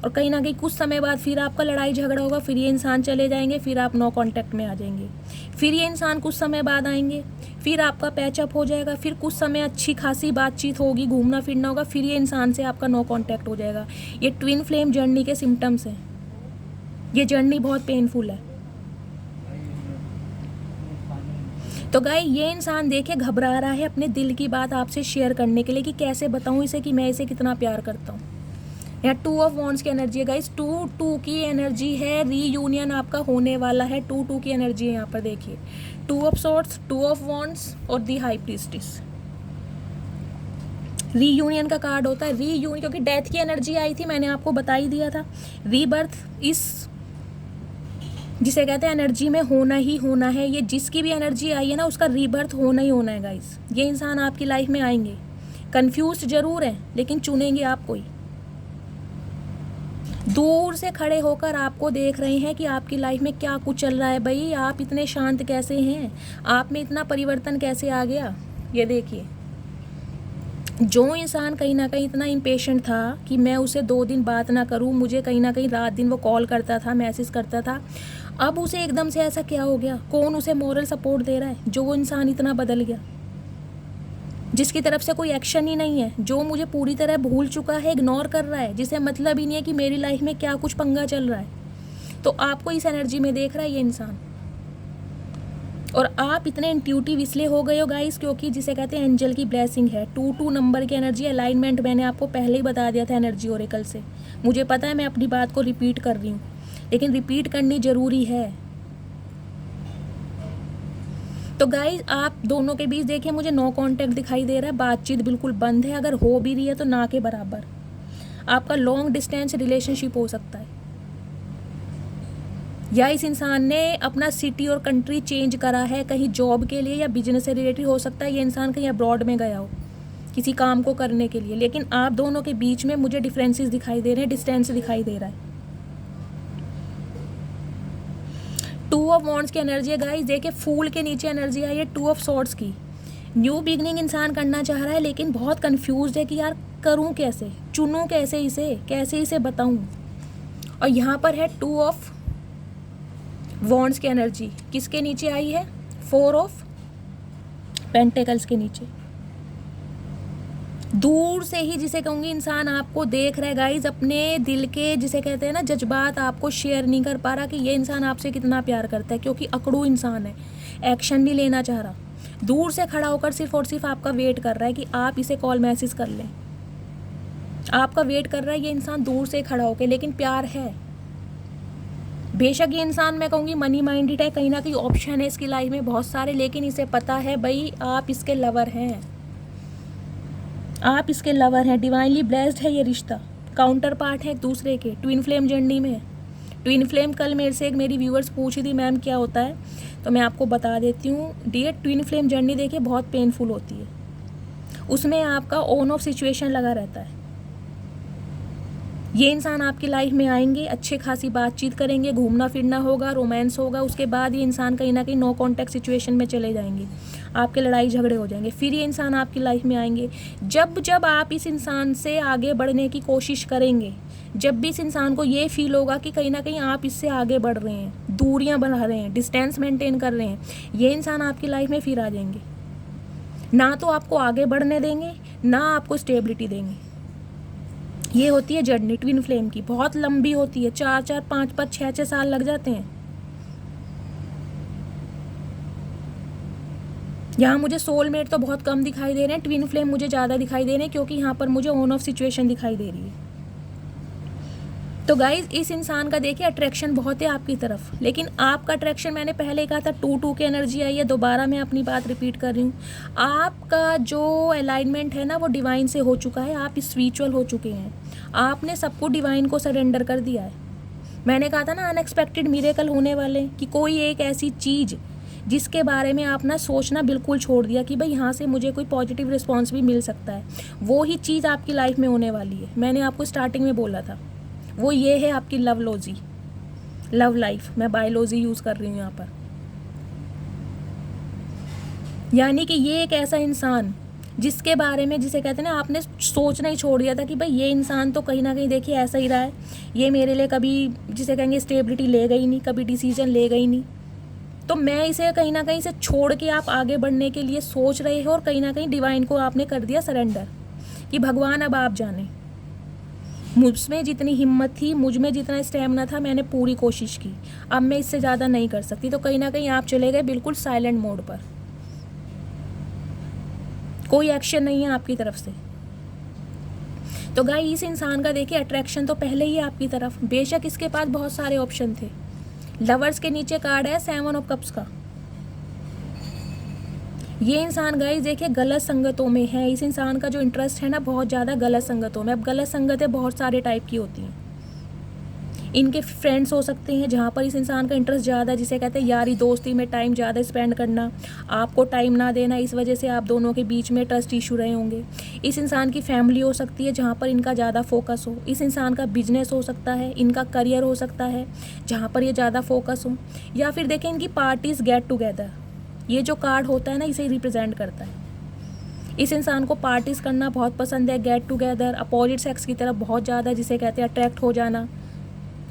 और कहीं ना कहीं कुछ समय बाद फिर आपका लड़ाई झगड़ा होगा, फिर ये इंसान चले जाएंगे, फिर आप नो कांटेक्ट में आ जाएंगे। फिर ये इंसान कुछ समय बाद आएंगे, फिर आपका पैचअप हो जाएगा, फिर कुछ समय अच्छी खासी बातचीत होगी, घूमना फिरना होगा, फिर ये इंसान से आपका नो कांटेक्ट हो जाएगा। ये ट्विन फ्लेम जर्नी के सिम्टम्स हैं। ये जर्नी बहुत पेनफुल है। तो गाय ये इंसान देखे घबरा रहा है अपने दिल की बात आपसे शेयर करने के लिए कि कैसे बताऊं इसे कि मैं इसे कितना प्यार करता हूँ। यहाँ 2 ऑफ वॉन्ड्स की एनर्जी है गाइस, 2 की एनर्जी है। रीयूनियन आपका होने वाला है। 2 की एनर्जी है यहाँ पर देखिए, 2 ऑफ सॉर्ड्स, 2 ऑफ वॉन्ड्स और दी हाई प्रीस्टिस। रीयूनियन का कार्ड होता है, रीयूनियन, क्योंकि डेथ की एनर्जी आई थी, मैंने आपको बता ही दिया था। रीबर्थ इस जिसे कहते हैं एनर्जी में होना ही होना है। ये जिसकी भी एनर्जी आई है ना, उसका रीबर्थ होना ही होना है गाइस। ये इंसान आपकी लाइफ में आएंगे, कंफ्यूज जरूर है लेकिन चुनेंगे आप कोई। दूर से खड़े होकर आपको देख रहे हैं कि आपकी लाइफ में क्या कुछ चल रहा है। भाई आप इतने शांत कैसे हैं, आप में इतना परिवर्तन कैसे आ गया। ये देखिए, जो इंसान कहीं ना कहीं इतना इम्पेशेंट था कि मैं उसे 2 दिन बात ना करूं, मुझे कहीं ना कहीं रात दिन वो कॉल करता था, मैसेज करता था, अब उसे एकदम से ऐसा क्या हो गया। कौन उसे मोरल सपोर्ट दे रहा है? जो वो इंसान इतना बदल गया, जिसकी तरफ से कोई एक्शन ही नहीं है, जो मुझे पूरी तरह भूल चुका है, इग्नोर कर रहा है, जिसे मतलब ही नहीं है कि मेरी लाइफ में क्या कुछ पंगा चल रहा है। तो आपको इस एनर्जी में देख रहा है ये इंसान, और आप इतने इंट्यूटिव इसलिए हो गए हो गाइस क्योंकि जिसे कहते हैं एंजल की ब्लेसिंग है। 2 नंबर की एनर्जी अलाइनमेंट मैंने आपको पहले ही बता दिया था एनर्जी ओरेकल से। मुझे पता है मैं अपनी बात को रिपीट कर रही हूँ, लेकिन रिपीट करनी ज़रूरी है। तो गाइस आप दोनों के बीच देखिए, मुझे नो कांटेक्ट दिखाई दे रहा है, बातचीत बिल्कुल बंद है। अगर हो भी रही है तो ना के बराबर। आपका लॉन्ग डिस्टेंस रिलेशनशिप हो सकता है, या इस इंसान ने अपना सिटी और कंट्री चेंज करा है कहीं जॉब के लिए या बिजनेस से रिलेटेड हो सकता है। ये इंसान कहीं अब्रॉड में गया हो किसी काम को करने के लिए, लेकिन आप दोनों के बीच में मुझे डिफरेंसेस दिखाई दे रहे हैं, डिस्टेंस दिखाई दे रहा है। 2 ऑफ वॉन्ड्स की एनर्जी है गाइस। देखिए फूल के नीचे एनर्जी आई है 2 ऑफ सॉर्ड्स की। न्यू बिगनिंग इंसान करना चाह रहा है लेकिन बहुत कंफ्यूज है कि यार करूं कैसे, चुनूं कैसे इसे, कैसे इसे बताऊं। और यहाँ पर है 2 ऑफ वॉन्ड्स की एनर्जी किसके नीचे आई है? 4 ऑफ पेंटिकल्स के नीचे। दूर से ही जिसे कहूँगी इंसान आपको देख रहा है गाइज, अपने दिल के जिसे कहते हैं ना जज्बात आपको शेयर नहीं कर पा रहा कि ये इंसान आपसे कितना प्यार करता है, क्योंकि अकड़ू इंसान है, एक्शन नहीं लेना चाह रहा। दूर से खड़ा होकर सिर्फ और सिर्फ आपका वेट कर रहा है कि आप इसे कॉल मैसेज कर लें। आपका वेट कर रहा है ये इंसान दूर से खड़ा होकर, लेकिन प्यार है। बेशक ये इंसान मैं कहूँगी मनी माइंडेड है, कहीं ना कहीं ऑप्शन है इसकी लाइफ में बहुत सारे, लेकिन इसे पता है भाई आप इसके लवर हैं, आप इसके लवर हैं। डिवाइनली ब्लेस्ड है ये रिश्ता, काउंटर पार्ट है एक दूसरे के, ट्विन फ्लेम जर्नी में है। ट्विन फ्लेम कल मेरे से एक मेरी व्यूअर्स पूछी थी मैम क्या होता है, तो मैं आपको बता देती हूँ डियर। ट्विन फ्लेम जर्नी देखिए बहुत पेनफुल होती है, उसमें आपका ऑन ऑफ सिचुएशन लगा रहता है। ये इंसान आपकी लाइफ में आएंगे, अच्छे खासी बातचीत करेंगे, घूमना फिरना होगा, रोमांस होगा, उसके बाद ये इंसान कहीं ना कहीं नो कॉन्टैक्ट सिचुएशन में चले जाएंगे, आपके लड़ाई झगड़े हो जाएंगे। फिर ये इंसान आपकी लाइफ में आएंगे। जब जब आप इस इंसान से आगे बढ़ने की कोशिश करेंगे, जब भी इस इंसान को ये फील होगा कि कहीं ना कहीं आप इससे आगे बढ़ रहे हैं, दूरियां बढ़ा रहे हैं, डिस्टेंस मेंटेन कर रहे हैं, ये इंसान आपकी लाइफ में फिर आ जाएंगे। ना तो आपको आगे बढ़ने देंगे, ना आपको स्टेबिलिटी देंगे। ये होती है जर्नी ट्विन फ्लेम की, बहुत लंबी होती है, 4-4, 5-5, 6-6 साल लग जाते हैं। यहाँ मुझे सोलमेट तो बहुत कम दिखाई दे रहे हैं, ट्विन फ्लेम मुझे ज़्यादा दिखाई दे रहे हैं, क्योंकि यहाँ पर मुझे ऑन ऑफ सिचुएशन दिखाई दे रही है। तो गाइज इस इंसान का देखिए अट्रैक्शन बहुत है आपकी तरफ, लेकिन आपका अट्रैक्शन मैंने पहले कहा था 2 की एनर्जी आई है, दोबारा मैं अपनी बात रिपीट कर रही हूँ। आपका जो अलाइनमेंट है ना वो डिवाइन से हो चुका है, आप स्पिरिचुअल हो चुके हैं, आपने सबको डिवाइन को सरेंडर कर दिया है। मैंने कहा था ना अनएक्सपेक्टेड मिरेकल होने वाले, कि कोई एक ऐसी चीज़ जिसके बारे में आप ना सोचना बिल्कुल छोड़ दिया कि भाई यहाँ से मुझे कोई पॉजिटिव रिस्पॉन्स भी मिल सकता है, वो ही चीज़ आपकी लाइफ में होने वाली है। मैंने आपको स्टार्टिंग में बोला था वो ये है आपकी लव लॉजी, लव लाइफ। मैं बायोलॉजी यूज़ कर रही हूँ यहाँ पर, यानी कि ये एक ऐसा इंसान जिसके बारे में जिसे कहते हैं ना आपने सोचना ही छोड़ दिया था कि भाई ये इंसान तो कहीं ना कहीं देखिए ऐसा ही रहा है, ये मेरे लिए कभी जिसे कहेंगे स्टेबिलिटी लेगा ही नहीं, कभी डिसीजन लेगा ही नहीं, तो मैं इसे कहीं ना कहीं से छोड़ के आप आगे बढ़ने के लिए सोच रहे हो, और कहीं ना कहीं डिवाइन को आपने कर दिया सरेंडर कि भगवान अब आप जाने। मुझमें जितनी हिम्मत थी, मुझ में जितना स्टैमिना था, मैंने पूरी कोशिश की, अब मैं इससे ज़्यादा नहीं कर सकती। तो कहीं ना कहीं आप चले गए बिल्कुल साइलेंट मोड पर, कोई एक्शन नहीं है आपकी तरफ से। तो गाइस इस इंसान का देखिए अट्रैक्शन तो पहले ही आपकी तरफ, बेशक इसके पास बहुत सारे ऑप्शन थे। लवर्स के नीचे कार्ड है 7 ऑफ कप्स का, ये इंसान गाइस देखिए गलत संगतों में है। इस इंसान का जो इंटरेस्ट है ना बहुत ज़्यादा गलत संगतों में। अब गलत संगतें बहुत सारे टाइप की होती हैं। इनके फ्रेंड्स हो सकते हैं जहाँ पर इस इंसान का इंटरेस्ट ज़्यादा, जिसे कहते हैं यारी दोस्ती में टाइम ज़्यादा स्पेंड करना, आपको टाइम ना देना, इस वजह से आप दोनों के बीच में ट्रस्ट इशू रहे होंगे। इस इंसान की फैमिली हो सकती है जहाँ पर इनका ज़्यादा फोकस हो। इस इंसान का बिजनेस हो सकता है, इनका करियर हो सकता है जहाँ पर ये ज़्यादा फोकस हो। या फिर देखें इनकी पार्टीज़ गेट टुगेदर, ये जो कार्ड होता है ना इसे रिप्रेजेंट करता है। इस इंसान को पार्टीज़ करना बहुत पसंद है, गेट टुगेदर, अपोजिट सेक्स की तरफ बहुत ज़्यादा, जिसे कहते हैं अट्रैक्ट हो जाना,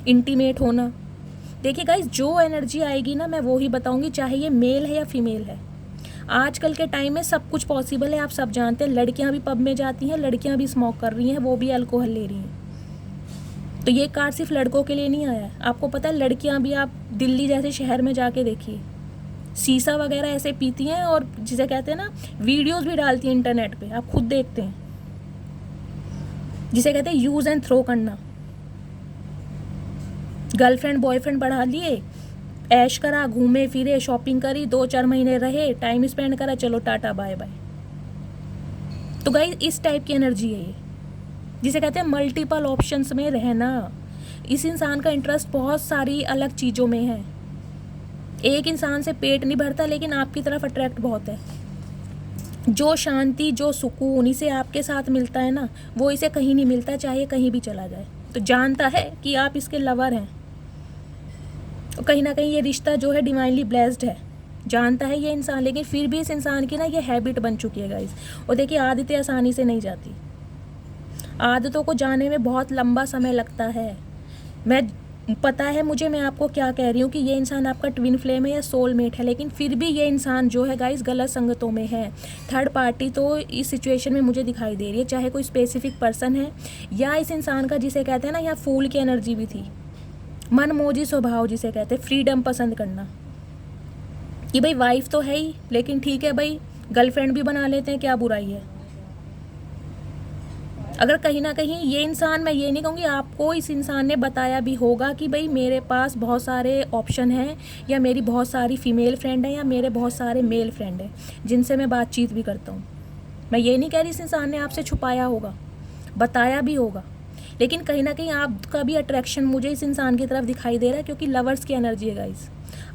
इंटीमेट होना। देखिए गाइस जो एनर्जी आएगी ना मैं वो ही बताऊंगी, चाहे ये मेल है या फीमेल है। आजकल के टाइम में सब कुछ पॉसिबल है, आप सब जानते हैं। लड़कियां भी पब में जाती हैं, लड़कियां भी स्मोक कर रही हैं, वो भी अल्कोहल ले रही हैं। तो ये कार्ड सिर्फ लड़कों के लिए नहीं आया है। आपको पता है लड़कियां भी, आप दिल्ली जैसे शहर में जाके देखिए, शीशा वगैरह ऐसे पीती हैं और जिसे कहते हैं ना वीडियोज़ भी डालती हैं इंटरनेट पर, आप खुद देखते हैं, जिसे कहते हैं यूज़ एंड थ्रो करना। गर्लफ्रेंड बॉयफ्रेंड बढ़ा लिए, ऐश करा, घूमे फिरे, शॉपिंग करी, 2-4 महीने रहे, टाइम स्पेंड करा, चलो टाटा बाय बाय। तो गाइस इस टाइप की एनर्जी है ये, जिसे कहते हैं मल्टीपल ऑप्शंस में रहना। इस इंसान का इंटरेस्ट बहुत सारी अलग चीज़ों में है। एक इंसान से पेट नहीं भरता लेकिन आपकी तरफ अट्रैक्ट बहुत है। जो शांति जो सुकून इसे आपके साथ मिलता है ना वो इसे कहीं नहीं मिलता, चाहे कहीं भी चला जाए। तो जानता है कि आप इसके लवर हैं, और कहीं ना कहीं ये रिश्ता जो है डिवाइनली ब्लेस्ड है, जानता है ये इंसान। लेकिन फिर भी इस इंसान की ना ये हैबिट बन चुकी है गाइस। और देखिए आदतें आसानी से नहीं जाती, आदतों को जाने में बहुत लंबा समय लगता है। पता है मुझे, मैं आपको क्या कह रही हूँ कि ये इंसान आपका ट्विन फ्लेम है या सोलमेट है, लेकिन फिर भी ये इंसान जो है गाइस गलत संगतों में है। थर्ड पार्टी तो इस सिचुएशन में मुझे दिखाई दे रही है, चाहे कोई स्पेसिफिक पर्सन है या इस इंसान का जिसे कहते हैं ना यहाँ फूल की एनर्जी भी थी, मनमोजी स्वभाव जिसे कहते हैं, फ्रीडम पसंद करना कि भाई वाइफ तो है ही लेकिन ठीक है भाई गर्लफ्रेंड भी बना लेते हैं, क्या बुराई है। अगर कहीं ना कहीं ये इंसान, मैं ये नहीं कहूँगी आपको इस इंसान ने बताया भी होगा कि भाई मेरे पास बहुत सारे ऑप्शन हैं, या मेरी बहुत सारी फीमेल फ्रेंड हैं, या मेरे बहुत सारे मेल फ्रेंड हैं जिनसे मैं बातचीत भी करता हूँ। मैं ये नहीं कह रही इस इंसान ने आपसे छुपाया होगा, बताया भी होगा, लेकिन कहीं ना कहीं आपका भी अट्रैक्शन मुझे इस इंसान की तरफ दिखाई दे रहा है, क्योंकि लवर्स की एनर्जी है गाइस।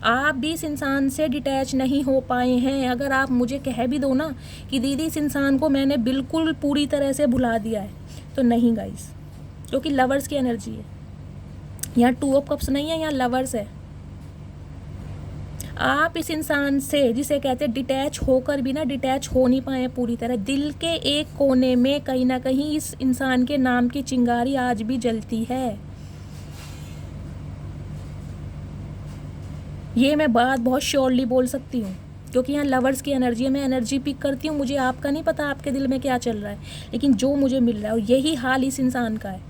आप भी इस इंसान से डिटैच नहीं हो पाए हैं। अगर आप मुझे कह भी दो ना कि दीदी इस इंसान को मैंने बिल्कुल पूरी तरह से भुला दिया है, तो नहीं गाइस, क्योंकि लवर्स की एनर्जी है। यहाँ 2 ऑफ कप्स नहीं है, यहाँ लवर्स है। आप इस इंसान से जिसे कहते हैं डिटैच होकर भी ना डिटैच हो नहीं पाए पूरी तरह। दिल के एक कोने में कहीं ना कहीं इस इंसान के नाम की चिंगारी आज भी जलती है। ये मैं बात बहुत श्योरली बोल सकती हूँ, क्योंकि यहाँ लवर्स की एनर्जी है। मैं एनर्जी पिक करती हूँ, मुझे आपका नहीं पता आपके दिल में क्या चल रहा है, लेकिन जो मुझे मिल रहा है और यही हाल इस इंसान का है।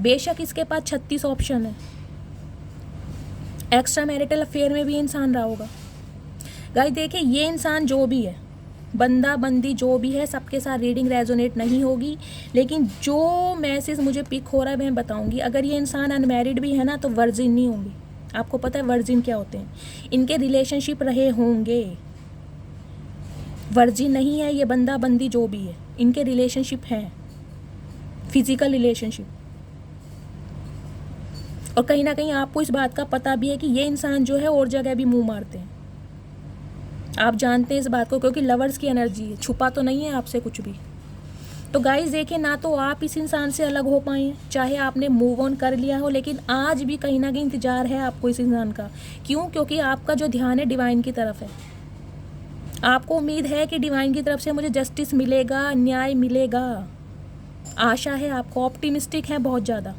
बेशक इसके पास 36 ऑप्शन है, एक्स्ट्रा मैरिटल अफेयर में भी इंसान रहा होगा। गाइस देखिए ये इंसान जो भी है, बंदा बंदी जो भी है, सबके साथ रीडिंग रेजोनेट नहीं होगी, लेकिन जो मैसेज मुझे पिक हो रहा है मैं बताऊंगी। अगर ये इंसान अनमैरिड भी है ना तो वर्जिन नहीं होंगी। आपको पता है वर्जिन क्या होते हैं, इनके रिलेशनशिप रहे होंगे। वर्जिन नहीं है ये बंदा बंदी जो भी है, इनके रिलेशनशिप हैं, फिजिकल रिलेशनशिप। और कहीं ना कहीं आपको इस बात का पता भी है कि ये इंसान जो है और जगह भी मुंह मारते हैं, आप जानते हैं इस बात को, क्योंकि लवर्स की एनर्जी है, छुपा तो नहीं है आपसे कुछ भी। तो गाइस देखिए ना तो आप इस इंसान से अलग हो पाए, चाहे आपने मूव ऑन कर लिया हो, लेकिन आज भी कहीं ना कहीं इंतजार है आपको इस इंसान का। क्यों? क्योंकि आपका जो ध्यान है डिवाइन की तरफ है। आपको उम्मीद है कि डिवाइन की तरफ से मुझे जस्टिस मिलेगा, न्याय मिलेगा, आशा है आपको, ऑप्टिमिस्टिक है बहुत ज़्यादा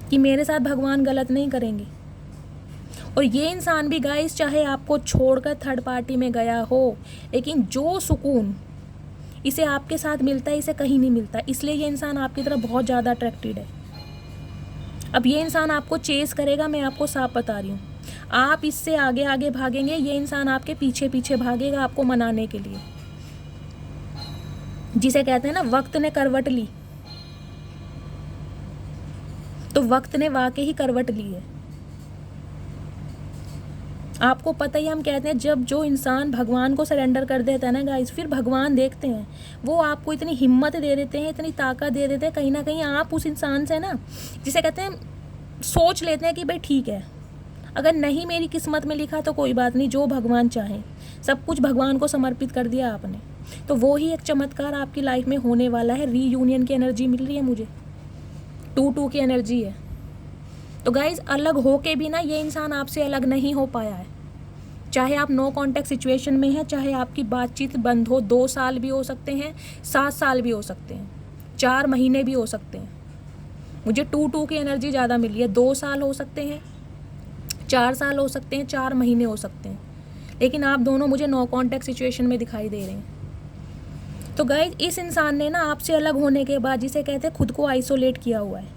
कि मेरे साथ भगवान गलत नहीं करेंगे। और ये इंसान भी गाइस चाहे आपको छोड़कर थर्ड पार्टी में गया हो, लेकिन जो सुकून इसे आपके साथ मिलता है इसे कहीं नहीं मिलता, इसलिए ये इंसान आपकी तरफ बहुत ज़्यादा अट्रैक्टेड है। अब ये इंसान आपको चेस करेगा, मैं आपको साफ बता रही हूँ। आप इससे आगे आगे भागेंगे, ये इंसान आपके पीछे पीछे भागेगा आपको मनाने के लिए। जिसे कहते हैं ना वक्त ने करवट ली, तो वक्त ने वाकई ही करवट ली है। आपको पता ही, हम कहते हैं जब जो इंसान भगवान को सरेंडर कर देता है ना गाइस, फिर भगवान देखते हैं, वो आपको इतनी हिम्मत दे देते हैं, इतनी ताकत दे देते हैं, कहीं ना कहीं आप उस इंसान से ना, जिसे कहते हैं, सोच लेते हैं कि भाई ठीक है, अगर नहीं मेरी किस्मत में लिखा तो कोई बात नहीं, जो भगवान चाहे। सब कुछ भगवान को समर्पित कर दिया आपने, तो वो ही एक चमत्कार आपकी लाइफ में होने वाला है। रीयूनियन की एनर्जी मिल रही है मुझे, 2-2 की एनर्जी है। तो गाइज अलग हो के भी ना ये इंसान आपसे अलग नहीं हो पाया है। चाहे आप नो कॉन्टैक्ट सिचुएशन में हैं, चाहे आपकी बातचीत बंद हो, 2 साल भी हो सकते हैं, 7 साल भी हो सकते हैं, 4 महीने भी हो सकते हैं। मुझे 2-2 की एनर्जी ज़्यादा मिली है। 2 साल हो सकते हैं, 4 साल हो सकते हैं, 4 महीने हो सकते हैं, लेकिन आप दोनों मुझे नो कॉन्टैक्ट सिचुएशन में दिखाई दे रहे हैं। तो गाइज इस इंसान ने ना आपसे अलग होने के बाद, जिसे कहते हैं, खुद को आइसोलेट किया हुआ है।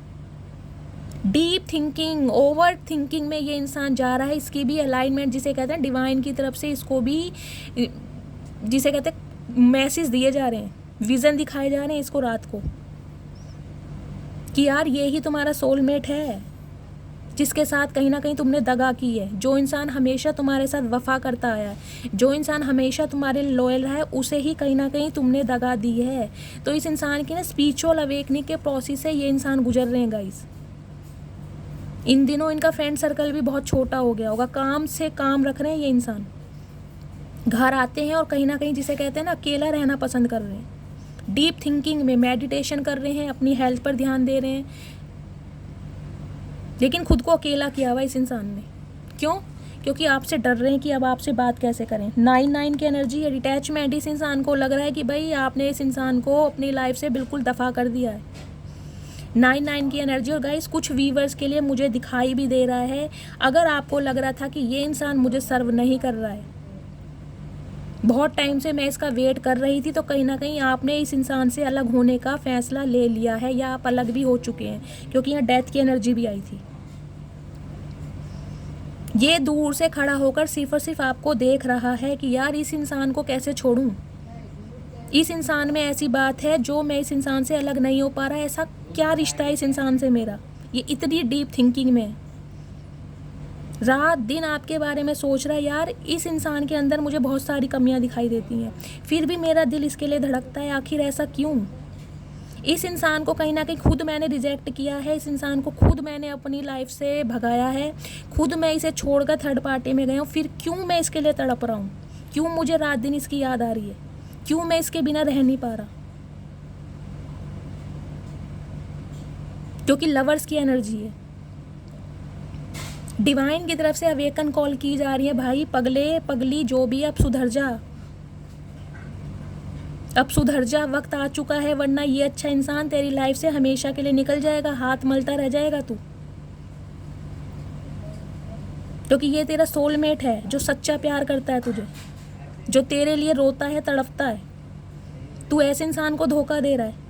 डीप थिंकिंग, ओवर थिंकिंग में ये इंसान जा रहा है। इसकी भी अलाइनमेंट, जिसे कहते हैं डिवाइन की तरफ से, इसको भी जिसे कहते हैं मैसेज दिए जा रहे हैं, विज़न दिखाए जा रहे हैं इसको रात को, कि यार ये ही तुम्हारा सोलमेट है, जिसके साथ कहीं ना कहीं तुमने दगा की है। जो इंसान हमेशा तुम्हारे साथ वफा करता आया है, जो इंसान हमेशा तुम्हारे लॉयल रहा है, उसे ही कहीं ना कहीं तुमने दगा दी है। तो इस इंसान की ना स्पिरिचुअल अवेकनिंग के प्रोसेस से ये इंसान गुजर रहे हैं गाइस। इन दिनों इनका फ्रेंड सर्कल भी बहुत छोटा हो गया होगा, काम से काम रख रहे हैं ये इंसान। घर आते हैं और कहीं ना कहीं, जिसे कहते हैं ना, अकेला रहना पसंद कर रहे हैं। डीप थिंकिंग में मेडिटेशन कर रहे हैं, अपनी हेल्थ पर ध्यान दे रहे हैं, लेकिन खुद को अकेला किया हुआ इस इंसान ने। क्यों? क्योंकि आपसे डर रहे हैं कि अब आपसे बात कैसे करें। 9-9 की एनर्जी है, डिटैचमेंट। इस इंसान को लग रहा है कि भाई आपने इस इंसान को अपनी लाइफ से बिल्कुल दफ़ा कर दिया है। 9-9 की एनर्जी। और गाइस कुछ व्यूवर्स के लिए मुझे दिखाई भी दे रहा है, अगर आपको लग रहा था कि ये इंसान मुझे सर्व नहीं कर रहा है, बहुत टाइम से मैं इसका वेट कर रही थी, तो कहीं ना कहीं आपने इस इंसान से अलग होने का फैसला ले लिया है, या आप अलग भी हो चुके हैं, क्योंकि यहाँ डेथ की एनर्जी भी आई थी। ये दूर से खड़ा होकर सिर्फ और सिर्फ आपको देख रहा है कि यार इस इंसान को कैसे छोड़ूं। इस इंसान में ऐसी बात है जो मैं इस इंसान से अलग नहीं हो पा रहा। ऐसा क्या रिश्ता है इस इंसान से मेरा, ये इतनी डीप थिंकिंग में रात दिन आपके बारे में सोच रहा है। यार इस इंसान के अंदर मुझे बहुत सारी कमियां दिखाई देती हैं, फिर भी मेरा दिल इसके लिए धड़कता है। आखिर ऐसा क्यों? इस इंसान को कहीं ना कहीं खुद मैंने रिजेक्ट किया है, इस इंसान को खुद मैंने अपनी लाइफ से भगाया है, खुद मैं इसे छोड़कर थर्ड पार्टी में गया हूँ। फिर क्यों मैं इसके लिए तड़प रहा हूँ? क्यों मुझे रात दिन इसकी याद आ रही है? क्यों मैं इसके बिना रह नहीं पा रहा? क्योंकि लवर्स की एनर्जी है। डिवाइन की तरफ से अवेकन कॉल की जा रही है, भाई पगले पगली जो भी, अब सुधर जा, अब सुधर जा, वक्त आ चुका है, वरना ये अच्छा इंसान तेरी लाइफ से हमेशा के लिए निकल जाएगा, हाथ मलता रह जाएगा तू। क्योंकि ये तेरा सोलमेट है जो सच्चा प्यार करता है तुझे, जो तेरे लिए रोता है, तड़पता है। तू ऐसे इंसान को धोखा दे रहा है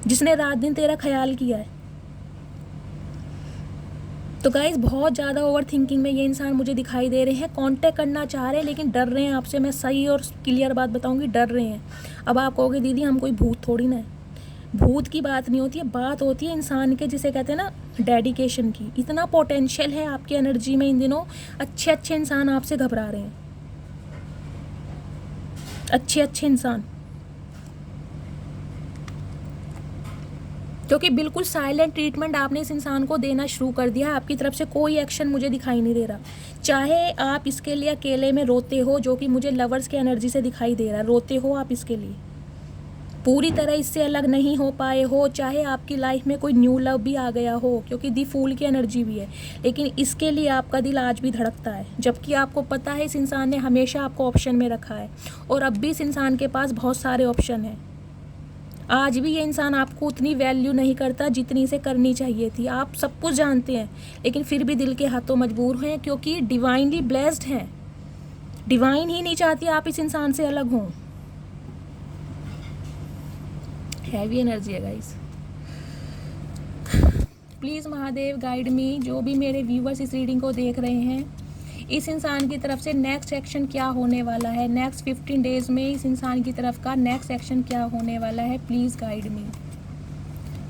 जिसने रात दिन तेरा ख्याल किया है। तो गाइज बहुत ज़्यादा ओवर थिंकिंग में ये इंसान मुझे दिखाई दे रहे हैं। कांटेक्ट करना चाह रहे हैं लेकिन डर रहे हैं आपसे। मैं सही और क्लियर बात बताऊंगी, डर रहे हैं। अब आप कहोगे दीदी हम कोई भूत थोड़ी ना है। भूत की बात नहीं होती है, बात होती है इंसान के, जिसे कहते हैं ना, डेडिकेशन की। इतना पोटेंशियल है आपकी एनर्जी में। इन दिनों अच्छे अच्छे इंसान आपसे घबरा रहे हैं, अच्छे अच्छे इंसान, क्योंकि बिल्कुल साइलेंट ट्रीटमेंट आपने इस इंसान को देना शुरू कर दिया है। आपकी तरफ से कोई एक्शन मुझे दिखाई नहीं दे रहा। चाहे आप इसके लिए अकेले में रोते हो, जो कि मुझे लवर्स की एनर्जी से दिखाई दे रहा है, रोते हो आप इसके लिए, पूरी तरह इससे अलग नहीं हो पाए हो। चाहे आपकी लाइफ में कोई न्यू लव भी आ गया हो, क्योंकि दी फूल की एनर्जी भी है, लेकिन इसके लिए आपका दिल आज भी धड़कता है, जबकि आपको पता है इस इंसान ने हमेशा आपको ऑप्शन में रखा है, और अब भी इस इंसान के पास बहुत सारे ऑप्शन हैं। आज भी ये इंसान आपको उतनी वैल्यू नहीं करता जितनी इसे करनी चाहिए थी। आप सब कुछ जानते हैं, लेकिन फिर भी दिल के हाथों मजबूर हैं, क्योंकि डिवाइनली ब्लेस्ड हैं। डिवाइन ही नहीं चाहती आप इस इंसान से अलग हों। हैवी एनर्जी है guys. Please Mahadev guide me. जो भी मेरे व्यूवर्स इस रीडिंग को देख रहे हैं, इस इंसान की तरफ से नेक्स्ट एक्शन क्या होने वाला है, नेक्स्ट 15 डेज में इस इंसान की तरफ का नेक्स्ट एक्शन क्या होने वाला है, please guide me.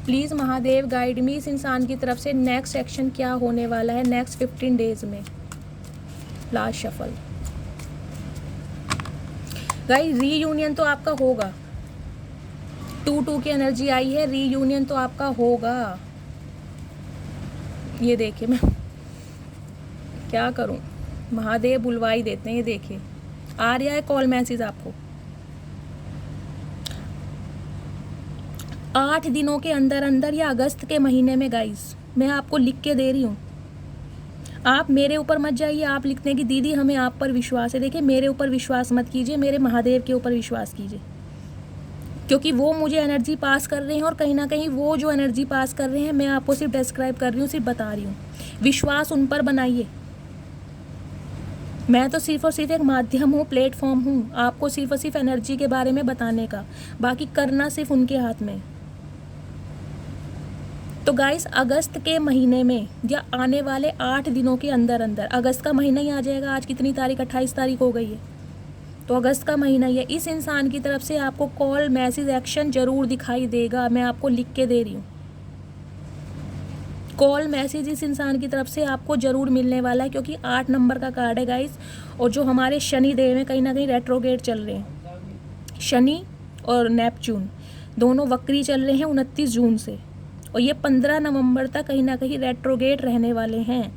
Please Mahadev guide me, इस इंसान की तरफ से नेक्स्ट एक्शन क्या होने वाला है नेक्स्ट 15 डेज में। लास्ट शफल गाइस, रीयूनियन तो आपका होगा। 2-2 की एनर्जी आई है, रीयूनियन तो आपका होगा। ये देखिए मैं क्या करूं, महादेव बुलवाई देते हैं। ये देखिए आ रहा है कॉल मैसेज आपको। 8 दिनों के अंदर अंदर या अगस्त के महीने में गाइस, मैं आपको लिख के दे रही हूँ। आप मेरे ऊपर मत जाइए, आप लिखते हैं कि दीदी हमें आप पर विश्वास है। देखिए मेरे ऊपर विश्वास मत कीजिए, मेरे महादेव के ऊपर विश्वास कीजिए, क्योंकि वो मुझे एनर्जी पास कर रहे हैं और कहीं ना कहीं वो जो एनर्जी पास कर रहे हैं मैं आपको सिर्फ डिस्क्राइब कर रही हूँ, सिर्फ बता रही हूँ। विश्वास उन पर बनाइए। मैं तो सिर्फ और सिर्फ एक माध्यम हूँ, प्लेटफॉर्म हूँ आपको सिर्फ और सिर्फ एनर्जी के बारे में बताने का, बाकी करना सिर्फ उनके हाथ में। तो गाइस अगस्त के महीने में या आने वाले 8 दिनों के अंदर अंदर, अगस्त का महीना ही आ जाएगा। आज कितनी तारीख, 28 तारीख हो गई है, तो अगस्त का महीना ही है। इस इंसान की तरफ से आपको कॉल मैसेज एक्शन जरूर दिखाई देगा, मैं आपको लिख के दे रही हूँ। कॉल मैसेज इस इंसान की तरफ से आपको ज़रूर मिलने वाला है, क्योंकि 8 नंबर का कार्ड है गाइस। और जो हमारे शनि देव में कहीं ना कहीं रेट्रोगेट चल रहे हैं, शनि और नेपच्यून दोनों वक्री चल रहे हैं 29 जून से, और ये 15 नवंबर तक कहीं ना कहीं रेट्रोगेट रहने वाले हैं।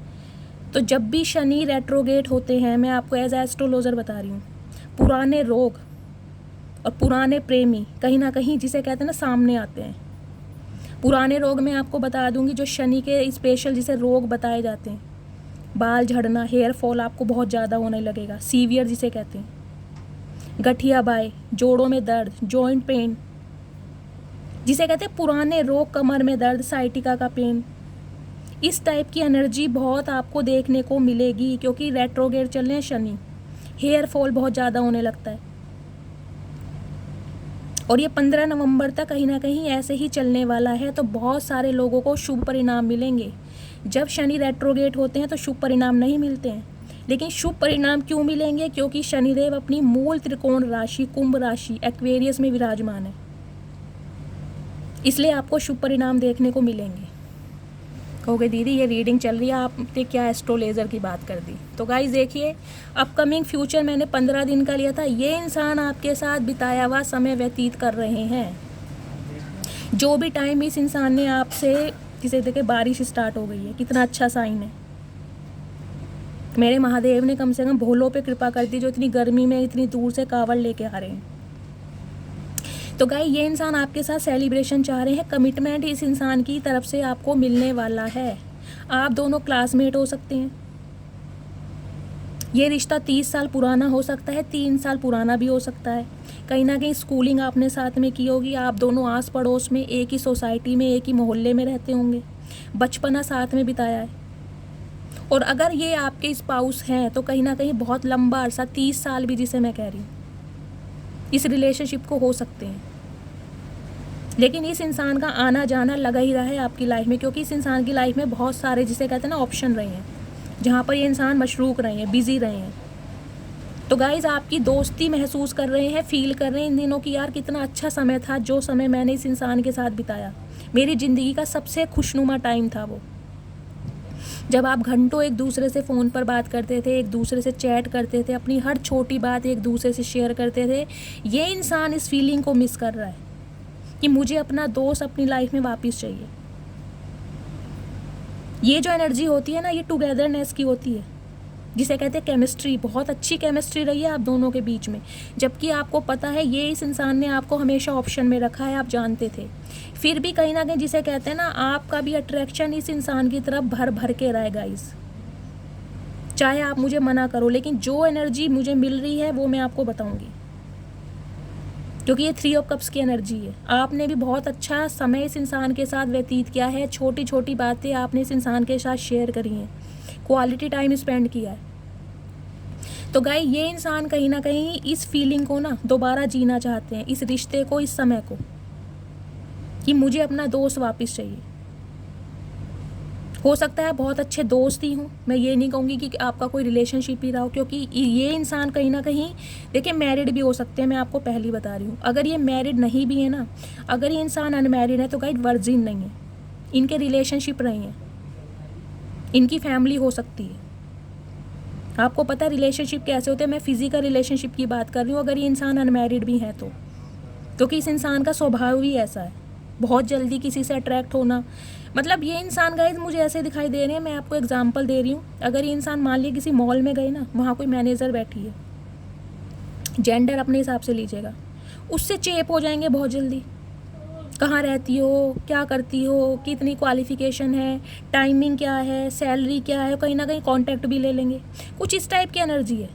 तो जब भी शनि रेट्रोगेट होते हैं, मैं आपको एज एस्ट्रोलॉजर बता रही हूँ, पुराने रोग और पुराने प्रेमी कहीं ना कहीं जिसे कहते हैं ना सामने आते हैं। पुराने रोग मैं आपको बता दूंगी, जो शनि के स्पेशल जिसे रोग बताए जाते हैं, बाल झड़ना, हेयर फॉल आपको बहुत ज़्यादा होने लगेगा, सीवियर जिसे कहते हैं, गठिया बाय, जोड़ों में दर्द, जॉइंट पेन जिसे कहते हैं पुराने रोग, कमर में दर्द, साइटिका का पेन, इस टाइप की एनर्जी बहुत आपको देखने को मिलेगी, क्योंकि रेट्रोगेट चल रहे हैं शनि। हेयर फॉल बहुत ज़्यादा होने लगता है, और ये 15 नवंबर तक कहीं ना कहीं ऐसे ही चलने वाला है। तो बहुत सारे लोगों को शुभ परिणाम मिलेंगे। जब शनि रेट्रोगेट होते हैं तो शुभ परिणाम नहीं मिलते हैं, लेकिन शुभ परिणाम क्यों मिलेंगे? क्योंकि शनिदेव अपनी मूल त्रिकोण राशि कुंभ राशि एक्वेरियस में विराजमान है, इसलिए आपको शुभ परिणाम देखने को मिलेंगे। कहोगे दीदी ये रीडिंग चल रही है, आपने क्या एस्ट्रोलेजर की बात कर दी। तो गाइस देखिए, अपकमिंग फ्यूचर मैंने 15 दिन का लिया था। ये इंसान आपके साथ बिताया हुआ समय व्यतीत कर रहे हैं। जो भी टाइम इस इंसान ने आपसे, जिसे देखे बारिश स्टार्ट हो गई है, कितना अच्छा साइन है। मेरे महादेव ने कम से कम भोलों पे कृपा कर दी, जो इतनी गर्मी में इतनी दूर से कावड़ लेके आ रहे हैं। तो गाइस ये इंसान आपके साथ सेलिब्रेशन चाह रहे हैं, कमिटमेंट इस इंसान की तरफ से आपको मिलने वाला है। आप दोनों क्लासमेट हो सकते हैं। ये रिश्ता 30 साल पुराना हो सकता है, 3 साल पुराना भी हो सकता है। कहीं ना कहीं स्कूलिंग आपने साथ में की होगी, आप दोनों आस पड़ोस में एक ही सोसाइटी में, एक ही मोहल्ले में रहते होंगे, बचपना साथ में बिताया है। और अगर ये आपके स्पाउस हैं तो कहीं ना कहीं बहुत लंबा अरसा, 30 साल भी जिसे मैं कह रही हूँ, इस रिलेशनशिप को हो सकते हैं। लेकिन इस इंसान का आना जाना लगा ही रहा है आपकी लाइफ में, क्योंकि इस इंसान की लाइफ में बहुत सारे जिसे कहते हैं ना ऑप्शन रहे हैं, जहाँ पर ये इंसान मशरूक रहे हैं, बिजी रहे हैं। तो गाइज आपकी दोस्ती महसूस कर रहे हैं, फील कर रहे हैं इन दिनों की, यार कितना अच्छा समय था जो समय मैंने इस इंसान के साथ बिताया। मेरी ज़िंदगी का सबसे खुशनुमा टाइम था वो, जब आप घंटों एक दूसरे से फ़ोन पर बात करते थे, एक दूसरे से चैट करते थे, अपनी हर छोटी बात एक दूसरे से शेयर करते थे। ये इंसान इस फीलिंग को मिस कर रहा है कि मुझे अपना दोस्त अपनी लाइफ में वापस चाहिए। ये जो एनर्जी होती है ना, ये टुगेदरनेस की होती है, जिसे कहते हैं केमिस्ट्री। बहुत अच्छी केमिस्ट्री रही है आप दोनों के बीच में, जबकि आपको पता है ये इस इंसान ने आपको हमेशा ऑप्शन में रखा है, आप जानते थे। फिर भी कहीं ना कहीं जिसे कहते हैं ना, आपका भी अट्रैक्शन इस इंसान की तरफ भर भर के रहेगा गाइस। चाहे आप मुझे मना करो, लेकिन जो एनर्जी मुझे मिल रही है वो मैं आपको बताऊंगी, क्योंकि ये 3 ऑफ कप्स की एनर्जी है। आपने भी बहुत अच्छा समय इस इंसान के साथ व्यतीत किया है, छोटी छोटी बातें आपने इस इंसान के साथ शेयर करी हैं, क्वालिटी टाइम स्पेंड किया है। तो गाइस ये इंसान कहीं ना कहीं इस फीलिंग को ना दोबारा जीना चाहते हैं, इस रिश्ते को, इस समय को, कि मुझे अपना दोस्त वापस चाहिए। हो सकता है बहुत अच्छे दोस्त ही हों, मैं ये नहीं कहूँगी कि आपका कोई रिलेशनशिप ही रहा हो, क्योंकि ये इंसान कहीं ना कहीं देखिए मैरिड भी हो सकते हैं, मैं आपको पहले ही बता रही हूँ। अगर ये मैरिड नहीं भी है ना, अगर ये इंसान अनमैरिड है तो गाइड वर्जिन नहीं है, इनके रिलेशनशिप रहे हैं, इनकी फैमिली हो सकती है। आपको पता है रिलेशनशिप कैसे होते हैं, मैं फिजिकल रिलेशनशिप की बात कर रही हूँ, अगर ये इंसान अनमैरिड भी है तो, क्योंकि इस इंसान का स्वभाव ही ऐसा है, बहुत जल्दी किसी से अट्रैक्ट होना। मतलब ये इंसान गाइस मुझे ऐसे दिखाई दे रहे हैं, मैं आपको एग्जांपल दे रही हूँ। अगर ये इंसान मान लीजिए किसी मॉल में गए ना, वहाँ कोई मैनेजर बैठी है, जेंडर अपने हिसाब से लीजिएगा, उससे चेप हो जाएंगे बहुत जल्दी। कहाँ रहती हो, क्या करती हो, कितनी क्वालिफिकेशन है, टाइमिंग क्या है, सैलरी क्या है, कहीं ना कहीं कांटेक्ट भी ले लेंगे। कुछ इस टाइप की एनर्जी है।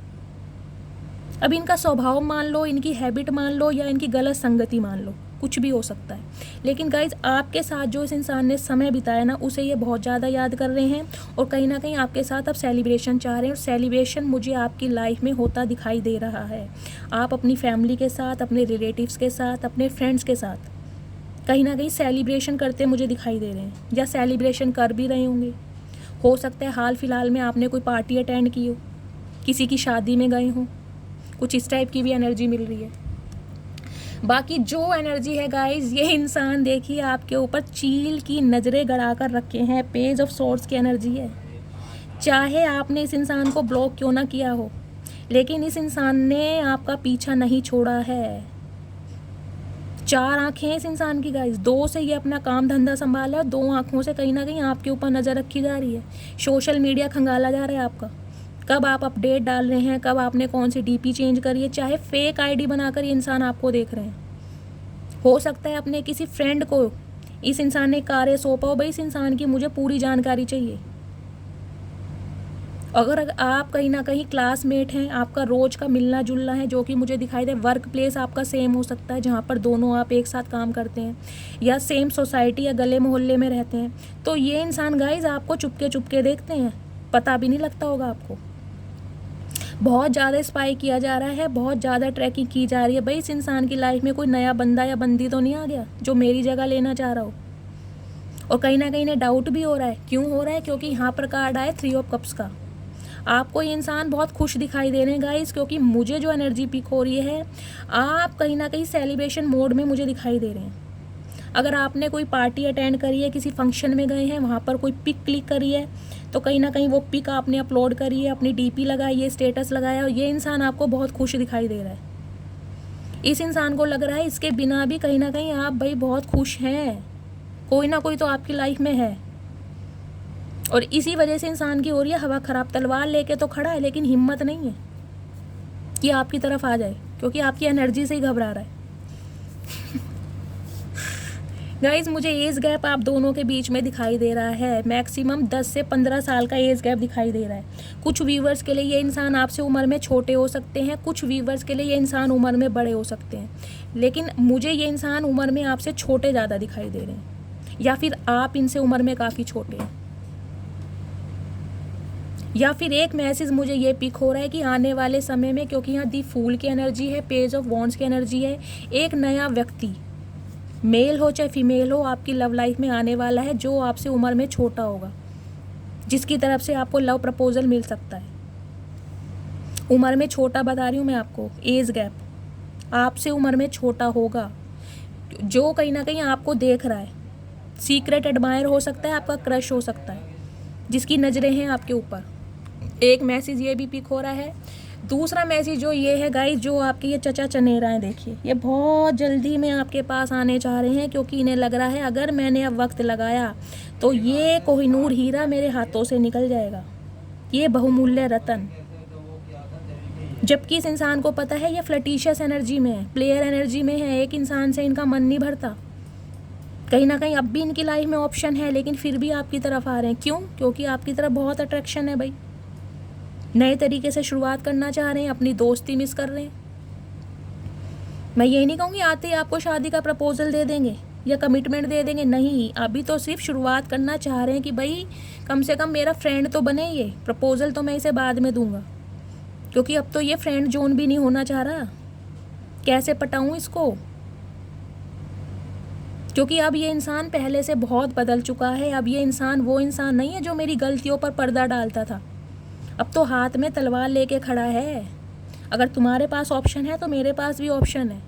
अब इनका स्वभाव मान लो, इनकी हैबिट मान लो, या इनकी गलत संगति मान लो, कुछ भी हो सकता है। लेकिन गाइज आपके साथ जो इस इंसान ने समय बिताया ना, उसे ये बहुत ज़्यादा याद कर रहे हैं, और कहीं ना कहीं आपके साथ अब सेलिब्रेशन चाह रहे हैं। और सेलिब्रेशन मुझे आपकी लाइफ में होता दिखाई दे रहा है। आप अपनी फैमिली के साथ, अपने रिलेटिव्स के साथ, अपने फ्रेंड्स के साथ कहीं ना कहीं सेलिब्रेशन करते मुझे दिखाई दे रहे हैं, या सेलिब्रेशन कर भी रहे होंगे। हो सकता है हाल फिलहाल में आपने कोई पार्टी अटेंड की हो, किसी की शादी में गए हों, कुछ इस टाइप की भी एनर्जी मिल रही है। बाकी जो एनर्जी है गाइज, ये इंसान देखिए आपके ऊपर चील की नज़रें गड़ा कर रखे हैं, पेज ऑफ सोर्स की एनर्जी है। चाहे आपने इस इंसान को ब्लॉक क्यों ना किया हो, लेकिन इस इंसान ने आपका पीछा नहीं छोड़ा है। 4 आँखें हैं इस इंसान की गाइज, 2 से ये अपना काम धंधा संभाला है, 2 आँखों से कहीं ना कहीं आपके ऊपर नज़र रखी जा रही है। सोशल मीडिया खंगाला जा रहा है आपका, कब आप अपडेट डाल रहे हैं, कब आपने कौन सी डीपी चेंज करी है, चाहे फेक आईडी बनाकर ये इंसान आपको देख रहे हैं। हो सकता है अपने किसी फ्रेंड को इस इंसान ने कार्य सौंपा हो, भाई इस इंसान की मुझे पूरी जानकारी चाहिए। अगर आप कहीं ना कहीं क्लासमेट हैं, आपका रोज़ का मिलना जुलना है, जो कि मुझे दिखाई दे, वर्क प्लेस आपका सेम हो सकता है, जहाँ पर दोनों आप एक साथ काम करते हैं, या सेम सोसाइटी या गले मोहल्ले में रहते हैं, तो ये इंसान गाइज आपको चुपके चुपके देखते हैं, पता भी नहीं लगता होगा आपको। बहुत ज़्यादा स्पाई किया जा रहा है, बहुत ज़्यादा ट्रैकिंग की जा रही है। भाई इस इंसान की लाइफ में कोई नया बंदा या बंदी तो नहीं आ गया जो मेरी जगह लेना चाह रहा हो। और कहीं ना कहीं इन्हें डाउट भी हो रहा है। क्यों हो रहा है? क्योंकि यहाँ पर कार्ड आया 3 ऑफ कप्स का। आपको ये इंसान बहुत खुश दिखाई दे रहे हैं गाइस, क्योंकि मुझे जो एनर्जी पिक हो रही है, आप कहीं ना कहीं सेलिब्रेशन मोड में मुझे दिखाई दे रहे हैं। अगर आपने कोई पार्टी अटेंड करी है, किसी फंक्शन में गए हैं, वहाँ पर कोई पिक क्लिक करी है, तो कहीं ना कहीं वो पिक आपने अपलोड करी है, अपनी डीपी लगाई है, स्टेटस लगाया, और ये इंसान आपको बहुत खुश दिखाई दे रहा है। इस इंसान को लग रहा है इसके बिना भी कहीं ना कहीं आप भाई बहुत खुश हैं, कोई ना कोई तो आपकी लाइफ में है। और इसी वजह से इंसान की हो रही है हवा खराब। तलवार लेके तो खड़ा है, लेकिन हिम्मत नहीं है कि आपकी तरफ आ जाए, क्योंकि आपकी एनर्जी से ही घबरा रहा है। गाइज मुझे एज गैप आप दोनों के बीच में दिखाई दे रहा है, मैक्सिमम 10 से 15 साल का एज गैप दिखाई दे रहा है। कुछ व्यूवर्स के लिए ये इंसान आपसे उम्र में छोटे हो सकते हैं, कुछ व्यूवर्स के लिए ये इंसान उम्र में बड़े हो सकते हैं, लेकिन मुझे ये इंसान उम्र में आपसे छोटे ज़्यादा दिखाई दे रहे हैं, या फिर आप इनसे उम्र में काफ़ी छोटे हैं। या फिर एक मैसेज मुझे ये पिक हो रहा है कि आने वाले समय में, क्योंकि यहाँ दी फूल की एनर्जी है, पेज ऑफ वॉन्ड्स की एनर्जी है, एक नया व्यक्ति मेल हो चाहे फीमेल हो आपकी लव लाइफ में आने वाला है, जो आपसे उम्र में छोटा होगा, जिसकी तरफ से आपको लव प्रपोजल मिल सकता है। उम्र में छोटा बता रही हूँ मैं आपको, एज गैप आपसे उम्र में छोटा होगा, जो कहीं ना कहीं आपको देख रहा है। सीक्रेट एडमायर हो सकता है, आपका क्रश हो सकता है, जिसकी नज़रें हैं आपके ऊपर। एक मैसेज ये भी पिक हो रहा है। दूसरा मैसेज जो ये है गाइस, जो आपके ये चचा चनेरा हैं, देखिए ये बहुत जल्दी में आपके पास आने चाह रहे हैं, क्योंकि इन्हें लग रहा है अगर मैंने अब वक्त लगाया तो ये कोहिनूर हीरा मेरे हाथों से निकल जाएगा, ये बहुमूल्य रतन। जबकि इस इंसान को पता है ये फ्लर्टिशियस एनर्जी में है, प्लेयर एनर्जी में है, एक इंसान से इनका मन नहीं भरता। कहीं ना कहीं अब भी इनकी लाइफ में ऑप्शन है, लेकिन फिर भी आपकी तरफ आ रहे हैं। क्यों? क्योंकि आपकी तरफ बहुत अट्रैक्शन है भाई, नए तरीके से शुरुआत करना चाह रहे हैं, अपनी दोस्ती मिस कर रहे हैं। मैं ये नहीं कहूँगी आते ही आपको शादी का प्रपोजल दे देंगे या कमिटमेंट दे देंगे, नहीं, अभी तो सिर्फ शुरुआत करना चाह रहे हैं कि भाई कम से कम मेरा फ्रेंड तो बने, ये प्रपोजल तो मैं इसे बाद में दूंगा, क्योंकि अब तो ये फ्रेंड जोन भी नहीं होना चाह रहा। कैसे पटाऊँ इसको? क्योंकि अब ये इंसान पहले से बहुत बदल चुका है। अब ये इंसान वो इंसान नहीं है जो मेरी गलतियों पर पर्दा डालता था। अब तो हाथ में तलवार लेके खड़ा है। अगर तुम्हारे पास ऑप्शन है तो मेरे पास भी ऑप्शन है।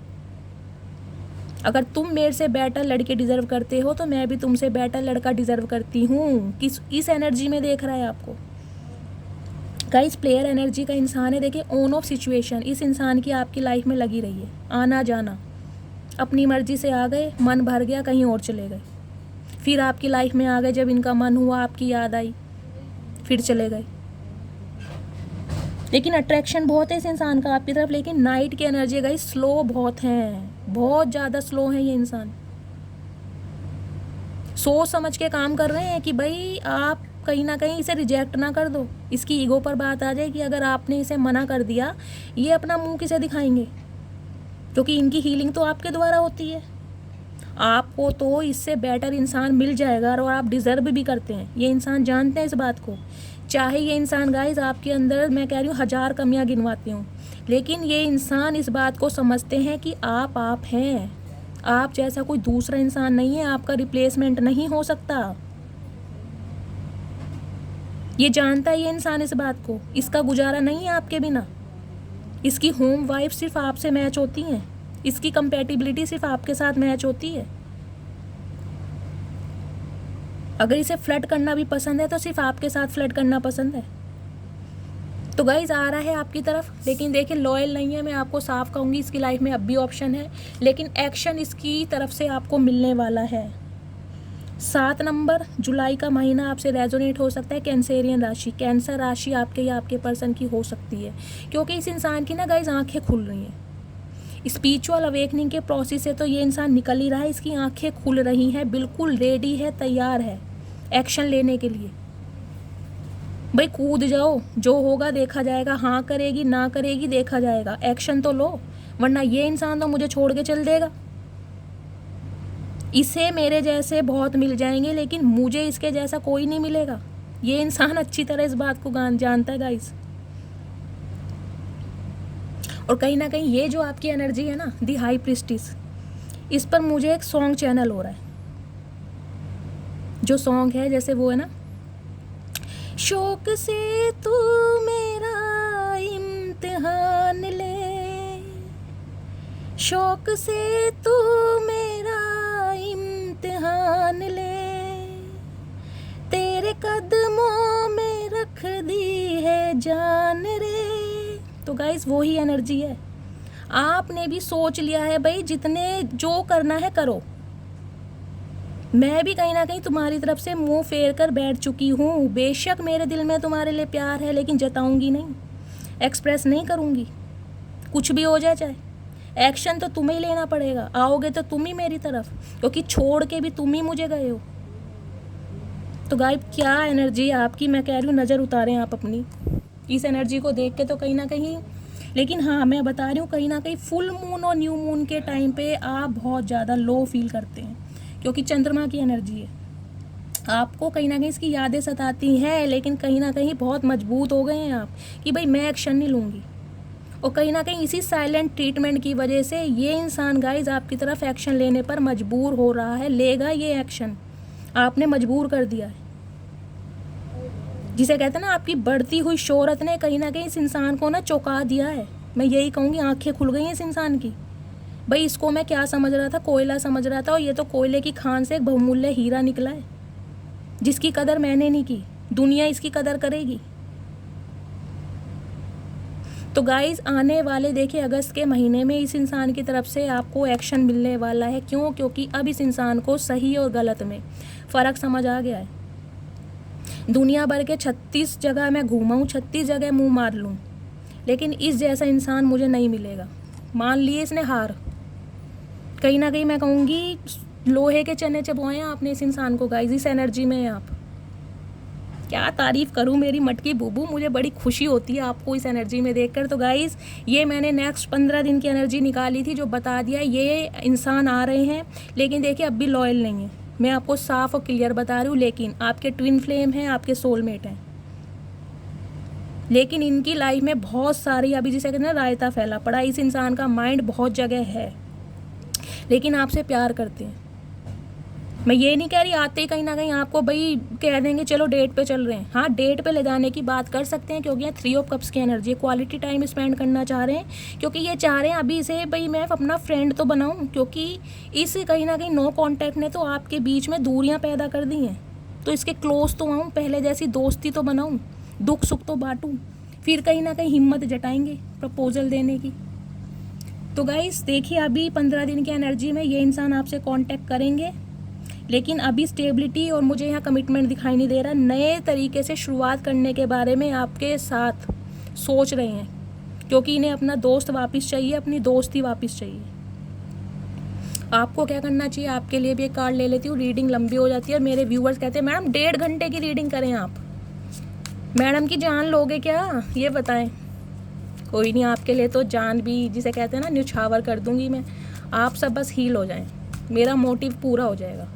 अगर तुम मेरे से बेटर लड़के डिज़र्व करते हो तो मैं भी तुमसे बेटर लड़का डिज़र्व करती हूँ। किस इस एनर्जी में देख रहा है आपको गाइस। प्लेयर एनर्जी का इंसान है। देखिए, ऑन ऑफ सिचुएशन इस इंसान की आपकी लाइफ में लगी रही है। आना जाना, अपनी मर्जी से आ गए, मन भर गया, कहीं और चले गए, फिर आपकी लाइफ में आ गए, जब इनका मन हुआ, आपकी याद आई, फिर चले गए। लेकिन अट्रैक्शन बहुत है इस इंसान का आपकी तरफ। लेकिन नाइट की एनर्जी गाइस स्लो बहुत है, बहुत ज़्यादा स्लो है ये इंसान। सोच समझ के काम कर रहे हैं कि भाई आप कहीं ना कहीं इसे रिजेक्ट ना कर दो। इसकी ईगो पर बात आ जाए कि अगर आपने इसे मना कर दिया, ये अपना मुंह किसे दिखाएंगे, क्योंकि इनकी हीलिंग तो आपके द्वारा होती है। आपको तो इससे बेटर इंसान मिल जाएगा और आप डिज़र्व भी करते हैं। ये इंसान जानते हैं इस बात को। चाहे ये इंसान गाइस आपके अंदर, मैं कह रही हूँ, 1000 कमियाँ गिनवाती हूँ, लेकिन ये इंसान इस बात को समझते हैं कि आप हैं। आप जैसा कोई दूसरा इंसान नहीं है, आपका रिप्लेसमेंट नहीं हो सकता। ये जानता है ये इंसान इस बात को। इसका गुजारा नहीं है आपके बिना। इसकी होम वाइफ सिर्फ आपसे मैच होती हैं। इसकी कंपैटिबिलिटी सिर्फ आपके साथ मैच होती है। अगर इसे फ्लर्ट करना भी पसंद है तो सिर्फ आपके साथ फ्लर्ट करना पसंद है। तो गाइज आ रहा है आपकी तरफ, लेकिन देखिए लॉयल नहीं है। मैं आपको साफ कहूँगी, इसकी लाइफ में अब भी ऑप्शन है, लेकिन एक्शन इसकी तरफ से आपको मिलने वाला है। 7 नंबर जुलाई का महीना आपसे रेजोनेट हो सकता है। कैंसेरियन राशि, कैंसर राशि आपके या आपके पर्सन की हो सकती है, क्योंकि इस इंसान की ना गाइज आंखें खुल रही हैं। स्पिरिचुअल अवेकनिंग के प्रोसेस से तो ये इंसान निकल ही रहा है। इसकी आंखें खुल रही हैं, बिल्कुल रेडी है, तैयार है एक्शन लेने के लिए। भाई कूद जाओ, जो होगा देखा जाएगा। हाँ करेगी ना करेगी देखा जाएगा, एक्शन तो लो, वरना ये इंसान तो मुझे छोड़ के चल देगा। इसे मेरे जैसे बहुत मिल जाएंगे, लेकिन मुझे इसके जैसा कोई नहीं मिलेगा। ये इंसान अच्छी तरह इस बात को जानता है गाइस। और कहीं ना कहीं ये जो आपकी एनर्जी है ना, दी हाई प्रिस्टिस, इस पर मुझे एक सॉन्ग चैनल हो रहा है। जो सॉन्ग है जैसे वो है ना, शौक से तू मेरा इम्तिहान ले, शौक से तू मेरा इम्तिहान ले, तेरे कदमों में रख दी है जान रे। तो गाइस वही एनर्जी है। आपने भी सोच लिया है भाई, जितने जो करना है करो। मैं भी कहीं ना कहीं तुम्हारी तरफ से मुंह फेर कर बैठ चुकी हूँ। बेशक मेरे दिल में तुम्हारे लिए प्यार है, लेकिन जताऊंगी नहीं, एक्सप्रेस नहीं करूँगी। कुछ भी हो जाए, चाहे एक्शन तो तुम्हें ही लेना पड़ेगा। आओगे तो तुम ही मेरी तरफ, क्योंकि छोड़ के भी तुम ही मुझे गए हो। तो गाइस क्या एनर्जी है आपकी, मैं कह रही हूँ नज़र उतारें आप अपनी इस एनर्जी को देख के। तो कहीं ना कहीं, लेकिन हाँ मैं बता रही हूँ, कहीं ना कहीं फुल मून और न्यू मून के टाइम पे आप बहुत ज़्यादा लो फील करते हैं, क्योंकि चंद्रमा की एनर्जी है। आपको कहीं ना कहीं इसकी यादें सताती हैं, लेकिन कहीं ना कहीं बहुत मजबूत हो गए हैं आप कि भाई मैं एक्शन नहीं लूँगी। और कहीं ना कहीं इसी साइलेंट ट्रीटमेंट की वजह से ये इंसान गाइज आपकी तरफ एक्शन लेने पर मजबूर हो रहा है। लेगा ये एक्शन, आपने मजबूर कर दिया है। जिसे कहते हैं ना, आपकी बढ़ती हुई शोहरत ने कहीं ना कहीं इस इंसान को ना चौंका दिया है। मैं यही कहूँगी, आंखें खुल गई हैं इस इंसान की। भाई इसको मैं क्या समझ रहा था, कोयला समझ रहा था, और ये तो कोयले की खान से एक बहुमूल्य हीरा निकला है, जिसकी कदर मैंने नहीं की। दुनिया इसकी कदर करेगी। तो गाइज आने वाले देखिए अगस्त के महीने में इस इंसान की तरफ से आपको एक्शन मिलने वाला है। क्यों? क्योंकि अब इस इंसान को सही और गलत में फ़र्क समझ आ गया है। दुनिया भर के 36 जगह मैं घूमा हूँ, 36 जगह मुंह मार लूँ, लेकिन इस जैसा इंसान मुझे नहीं मिलेगा। मान लिए इसने हार। कहीं ना कहीं मैं कहूँगी लोहे के चने चबवाए आपने इस इंसान को गाइज, इस एनर्जी में आप। क्या तारीफ़ करूँ मेरी मटकी बूबू, मुझे बड़ी खुशी होती है आपको इस एनर्जी में देखकर। तो गाइज़ ये मैंने नेक्स्ट 15 दिन की एनर्जी निकाली थी, जो बता दिया ये इंसान आ रहे हैं, लेकिन देखिए अब भी लॉयल नहीं है। मैं आपको साफ और क्लियर बता रही हूँ, लेकिन आपके ट्विन फ्लेम हैं, आपके सोलमेट हैं, लेकिन इनकी लाइफ में बहुत सारी, अभी जिसे कहते हैं ना, रायता फैला पड़ा। इस इंसान का माइंड बहुत जगह है, लेकिन आपसे प्यार करते हैं। मैं ये नहीं कह रही आते ही कहीं ना कहीं आपको भाई कह देंगे चलो डेट पे चल रहे हैं। हाँ, डेट पे ले जाने की बात कर सकते हैं, क्योंकि यहाँ 3 ऑफ कप्स की एनर्जी है। क्वालिटी टाइम स्पेंड करना चाह रहे हैं, क्योंकि ये चाह रहे हैं अभी इसे भाई मैं अपना फ्रेंड तो बनाऊँ, क्योंकि इस कहीं ना कहीं नो कॉन्टैक्ट ने तो आपके बीच में दूरियाँ पैदा कर दी हैं। तो इसके क्लोज तो आऊँ, पहले जैसी दोस्ती तो बनाऊँ, दुख सुख तो बांटूँ, फिर कहीं ना कहीं हिम्मत जताएंगे प्रपोजल देने की। तो गाइस देखिए, अभी 15 दिन की एनर्जी में ये इंसान आपसे कांटेक्ट करेंगे, लेकिन अभी स्टेबिलिटी और मुझे यहाँ कमिटमेंट दिखाई नहीं दे रहा। नए तरीके से शुरुआत करने के बारे में आपके साथ सोच रहे हैं, क्योंकि इन्हें अपना दोस्त वापस चाहिए, अपनी दोस्ती वापस चाहिए। आपको क्या करना चाहिए, आपके लिए भी एक कार्ड ले लेती हूँ, रीडिंग लंबी हो जाती है। और मेरे व्यूअर्स कहते हैं मैडम 1.5 घंटे की रीडिंग करें आप, मैडम की जान लोगे क्या, ये बताएं। कोई नहीं, आपके लिए तो जान भी जिसे कहते हैं ना न्यौछावर कर दूंगी मैं। आप सब बस हील हो जाएं, मेरा मोटिव पूरा हो जाएगा।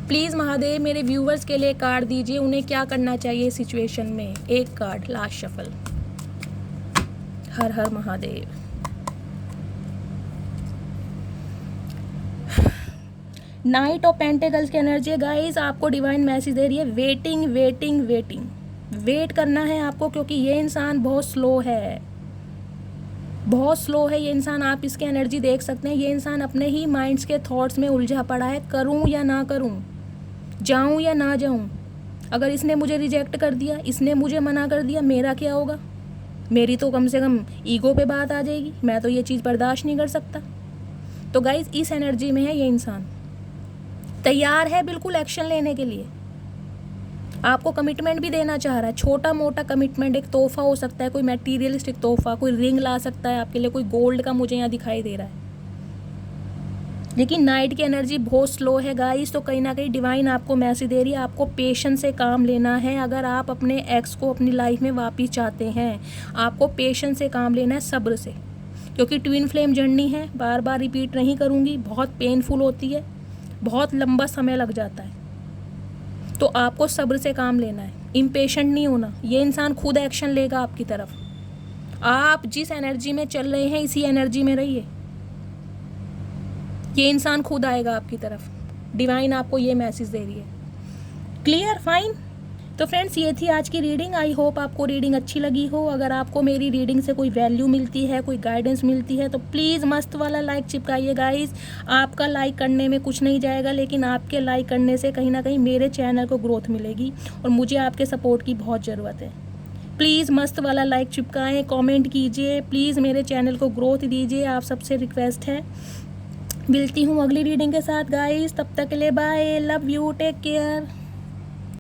प्लीज़ महादेव मेरे व्यूवर्स के लिए कार्ड दीजिए, उन्हें क्या करना चाहिए इस सिचुएशन में। एक कार्ड, लास्ट शफल। हर हर महादेव। नाइट ऑफ पेंटिकल्स की एनर्जी गाइस आपको डिवाइन मैसेज दे रही है, वेटिंग वेटिंग वेटिंग। वेट करना है आपको, क्योंकि ये इंसान बहुत स्लो है, बहुत स्लो है ये इंसान। आप इसकी एनर्जी देख सकते हैं, ये इंसान अपने ही माइंड्स के थॉट्स में उलझा पड़ा है। करूं या ना करूं, जाऊं या ना जाऊं, अगर इसने मुझे रिजेक्ट कर दिया, इसने मुझे मना कर दिया, मेरा क्या होगा। मेरी तो कम से कम ईगो पे बात आ जाएगी, मैं तो ये चीज़ बर्दाश्त नहीं कर सकता। तो गाइज इस एनर्जी में है ये इंसान, तैयार है बिल्कुल एक्शन लेने के लिए। आपको कमिटमेंट भी देना चाह रहा है, छोटा मोटा कमिटमेंट, एक तोहफा हो सकता है, कोई मटेरियलिस्टिक तोहफा, कोई रिंग ला सकता है आपके लिए, कोई गोल्ड का मुझे यहाँ दिखाई दे रहा है। लेकिन नाइट की एनर्जी बहुत स्लो है गाइस, तो कहीं ना कहीं डिवाइन आपको मैसेज दे रही है, आपको पेशेंस से काम लेना है। अगर आप अपने एक्स को अपनी लाइफ में वापस चाहते हैं, आपको पेशेंस से काम लेना है, सब्र से, क्योंकि ट्विन फ्लेम जर्नी है। बार बार रिपीट नहीं करूँगी, बहुत पेनफुल होती है, बहुत लंबा समय लग जाता है। तो आपको सब्र से काम लेना है, इम्पेशेंट नहीं होना। ये इंसान खुद एक्शन लेगा आपकी तरफ। आप जिस एनर्जी में चल रहे हैं इसी एनर्जी में रहिए, ये इंसान खुद आएगा आपकी तरफ। डिवाइन आपको ये मैसेज दे रही है। Clear, fine. तो फ्रेंड्स ये थी आज की रीडिंग। आई होप आपको रीडिंग अच्छी लगी हो। अगर आपको मेरी रीडिंग से कोई वैल्यू मिलती है, कोई गाइडेंस मिलती है, तो प्लीज़ मस्त वाला लाइक चिपकाइए गाइस। आपका लाइक करने में कुछ नहीं जाएगा, लेकिन आपके लाइक करने से कहीं ना कहीं मेरे चैनल को ग्रोथ मिलेगी, और मुझे आपके सपोर्ट की बहुत ज़रूरत है। प्लीज़ मस्त वाला लाइक चिपकाएँ, कॉमेंट कीजिए, प्लीज़ मेरे चैनल को ग्रोथ दीजिए, आप सबसे रिक्वेस्ट है। मिलती हूँ अगली रीडिंग के साथ गाइस, तब तक के लिए bye, love you, take care.